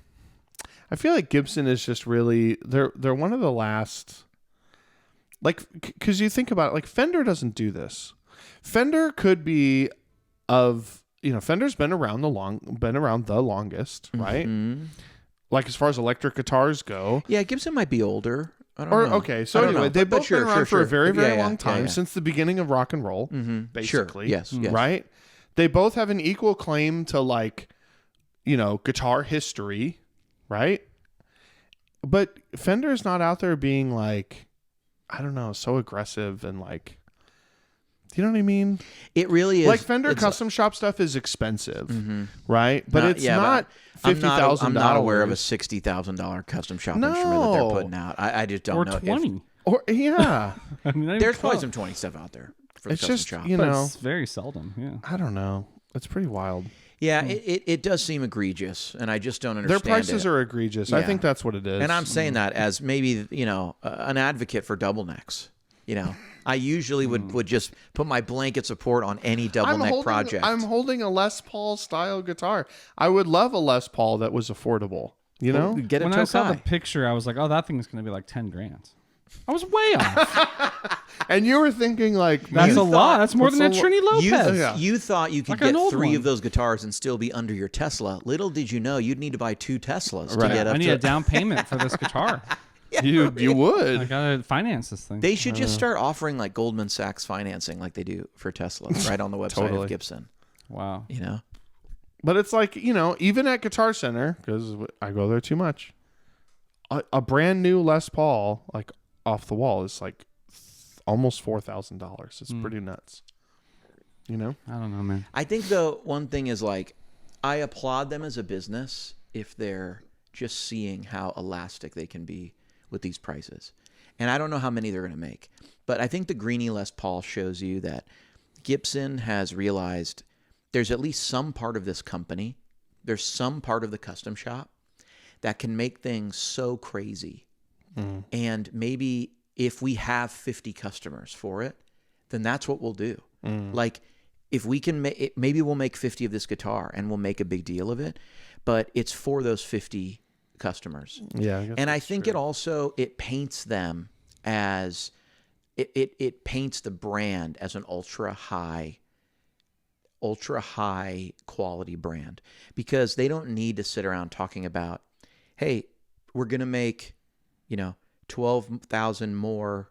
Gibson is just really they're one of the last, like, because you think about it, like Fender doesn't do this. Fender could be Fender's been around the longest, right? Mhm. Like as far as electric guitars go. Yeah, Gibson might be older. I don't Or know. okay, so I don't anyway, know, they've but both sure, been around for sure. a very, very Yeah, long yeah, time, yeah. since the beginning of rock and roll, Sure. basically. Yes. Yes. Right? They both have an equal claim to, like, guitar history, right? But Fender's not out there being like, I don't know, so aggressive and like, do you know what I mean? It really is. Like Fender it's- custom shop stuff is expensive, right? But it's yeah, not but $50,000. I'm not aware of a $60,000 custom shop instrument that they're No. putting out. I just don't Or know. 20. Or yeah, I mean, not There's even probably 12. some 20 stuff out there for the it's custom just shop. you But know, it's very seldom. Yeah. I don't know. It's pretty wild. Yeah, it does seem egregious, and I just don't Their understand prices it. are egregious. I Yeah. think that's what it is. And I'm saying that as maybe, an advocate for double necks. I usually would just put my blanket support on any double neck project. I'm holding a Les Paul style guitar. I would love a Les Paul that was affordable. You know, Get a When I saw the Tokai. picture, I was like, "Oh, that thing's going to be like 10 grand." I was way off. and you were thinking like, That's man, a lot. That's more than a that's a Trini You, Lopez. Yeah. you thought you could Like an get old 3 one. of those guitars and still be under your Tesla. Little did you know you'd need to buy 2 Teslas to Right. get up I need to a down payment for this guitar. you I would. gotta finance this thing. They should just start offering like Goldman Sachs financing like they do for Tesla right on the website Totally. of Gibson. Wow. But it's like, even at Guitar Center, because I go there too much, a brand new Les Paul, like off the wall, is like almost $4,000. It's pretty nuts. I don't know, man. I think though one thing is like I applaud them as a business if they're just seeing how elastic they can be with these prices. And I don't know how many they're going to make, but I think the Greenie Les Paul shows you that Gibson has realized there's at least some part of this company, there's some part of the custom shop that can make things so crazy. And maybe if we have 50 customers for it, then that's what we'll do. Like if we can maybe we'll make 50 of this guitar and we'll make a big deal of it, but it's for those 50 customers. Yeah. I guess And I that's think true. it also it paints them as it paints the brand as an ultra high quality brand, because they don't need to sit around talking about, hey, we're going to make 12,000 more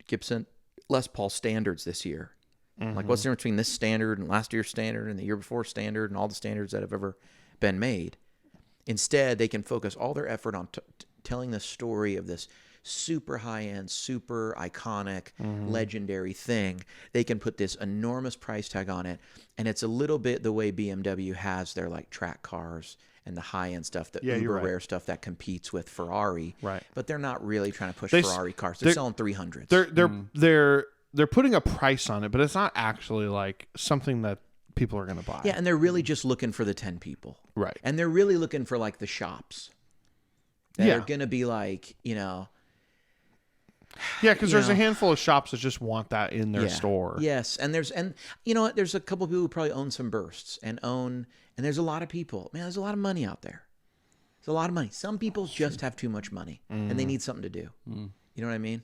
Gibson Les Paul standards this year. Like, what's the difference between this standard and last year's standard and the year before standard and all the standards that have ever been made? Instead, they can focus all their effort on telling the story of this super high-end, super iconic, legendary thing. They can put this enormous price tag on it, and it's a little bit the way BMW has their like track cars and the high-end stuff, the Yeah, you're uber right. rare stuff that competes with Ferrari. Right. But they're not really trying to push They Ferrari cars. They're selling 300s. They're putting a price on it, but it's not actually like something that people are going to buy. Yeah, and they're really just looking for the 10 people. Right. And they're really looking for like the shops that Yeah. are going to be like, Yeah, because there's know. a handful of shops that just want that in their yeah. store. Yes, and you know what? There's a couple people who probably own some bursts and there's a lot of people. Man, there's a lot of money out there. There's a lot of money. Some people just have too much money and they need something to do. You know what I mean?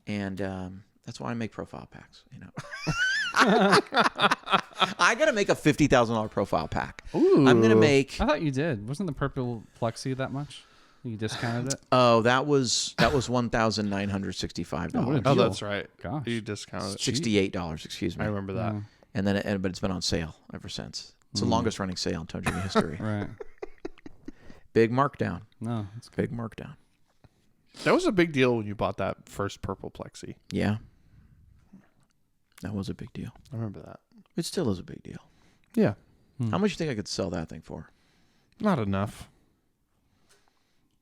And that's why I make profile packs. I gotta make a $50,000 profile pack. Ooh. I'm gonna make. I thought you did. Wasn't the purple plexi that much? You discounted it. Oh, that was $1,965. Oh, what a Oh, deal. that's right. Gosh. You discounted it. $68. Excuse me. I remember that. And then, but it's been on sale ever since. It's the longest running sale in Tone Jimmy history. Right. Big markdown. No, it's good. Big markdown. That was a big deal when you bought that first purple plexi. Yeah. That was a big deal. I remember that. It still is a big deal. Yeah. How much do you think I could sell that thing for? Not enough.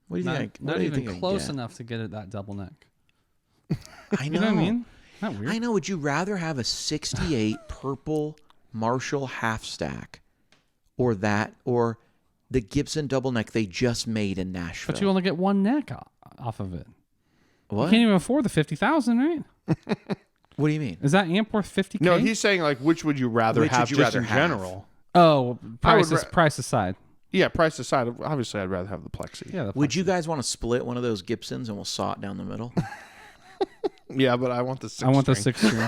What do you think? Not what do you even think I could close get? enough to get it that double neck. I know. You know what I mean? Not weird. I know. Would you rather have a 68 purple Marshall half stack or the Gibson double neck they just made in Nashville? But you only get one neck off of it. What? You can't even afford the 50,000, right? What do you mean? Is that amp worth 50K? No, he's saying like which would you rather Which would have you just rather in have? general? Oh, I would price aside. Yeah, price aside. Obviously, I'd rather have the plexi. Yeah. Would you guys want to split one of those Gibsons and we'll saw it down the middle? Yeah, but I want the six. I want the string. 6 string.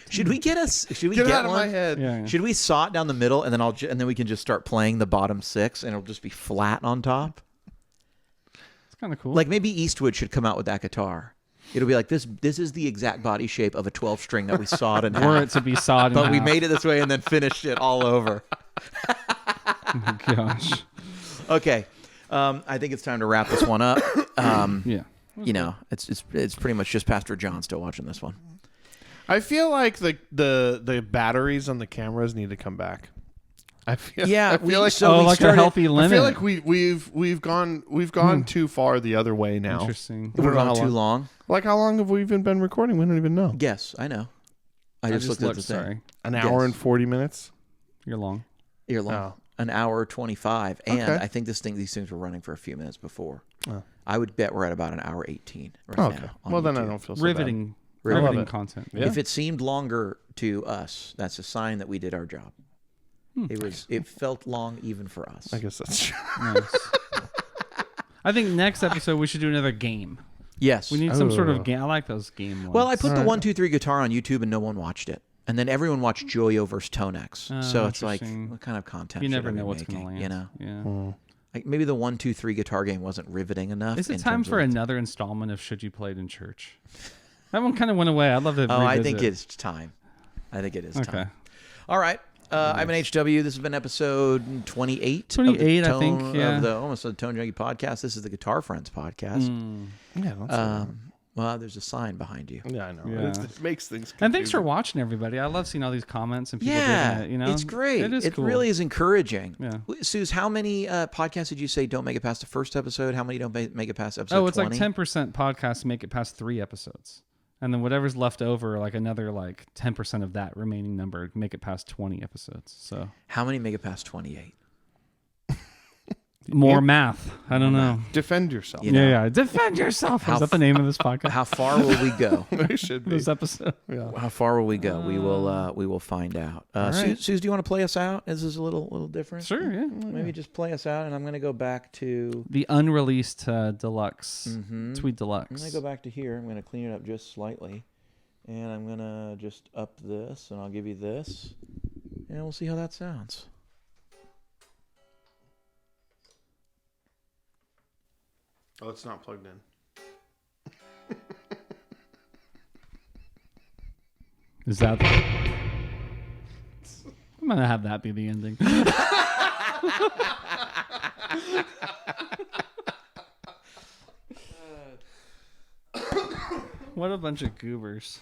Should we get us? Should we Get get it out of one? my head. Yeah. Should we saw it down the middle and then and then we can just start playing the bottom 6 and it'll just be flat on top? It's kind of cool. Like maybe Eastwood should come out with that guitar. It'll be like this. This is the exact body shape of a 12 string that we sawed in were half, it to be sawed in but we half. made it this way and then finished it all over. Oh, gosh. Okay, I think it's time to wrap this one up. Yeah. It's pretty much just Pastor John still watching this one. I feel like the batteries on the cameras need to come back. I feel like Oh, like a healthy I limit. feel like we've gone too far the other way now. Interesting. We're know how going too long. Like how long have we even been recording? We don't even know. Yes, I know. I I just just looked at looked, the thing. sorry. An hour and 40 minutes. You're long. Year long. Oh. An hour 25. And Okay. I think these things were running for a few minutes before. Oh. I would bet we're at about an hour 18 right Okay. now. on Well, then I YouTube. don't feel so Riveting. I love Riveting it. content. Yeah. If it seemed longer to us, that's a sign that we did our job. It felt long even for us. bad. I guess that's true. Nice. I think next episode we should do another game. Yes. We need some sort Ooh. of game. I like those game ones. Well, I put the Alright. 1, 2, 3 guitar on YouTube and no one watched it. And then everyone watched Joyo versus Tonex. Oh, So it's like, interesting. what kind of content you should never I be know what's going to making, land. You know? Yeah. Like maybe the 1, 2, 3 guitar game wasn't riveting enough. Is it in time terms for of- another installment of Should You Played in Church? That one kind of went away. I'd love to. Oh, I revisit. think it's time. I think it is Okay. time. All right. I'm an HW. This has been episode 28. 28, of the I think, Tone- yeah. Of the almost the Tone Junkie podcast. This is the Guitar Friends podcast. Yeah, don't say that. Well, there's a sign behind you. Yeah, I know. Yeah. It makes things And thanks for confusing. watching, everybody. I love seeing all these comments and people Yeah, digging it. You know, it's great. It is cool. really is encouraging. Yeah. Suze, how many podcasts did you say don't make it past the first episode? How many don't make it past episode 20? Oh, it's like 10% podcasts make it past 3 episodes. And then whatever's left over, like another like 10% of that remaining number, make it past 20 episodes. So How many make it past 28? more math. I don't know. Defend yourself. You know, Yeah. Defend yourself. How Is that the name of this podcast? How far will we go? It should be. This episode. Yeah. How far will we go? We will find out. right. Suze, do you want to play us out? This is a little different. Sure, yeah. Maybe just play us out, and I'm going to go back to. The unreleased Deluxe, Tweed Deluxe. I'm going to go back to here. I'm going to clean it up just slightly, and I'm going to just up this, and I'll give you this, and we'll see how that sounds. Oh, it's not plugged in. Is that? I'm gonna have that be the ending. What a bunch of goobers.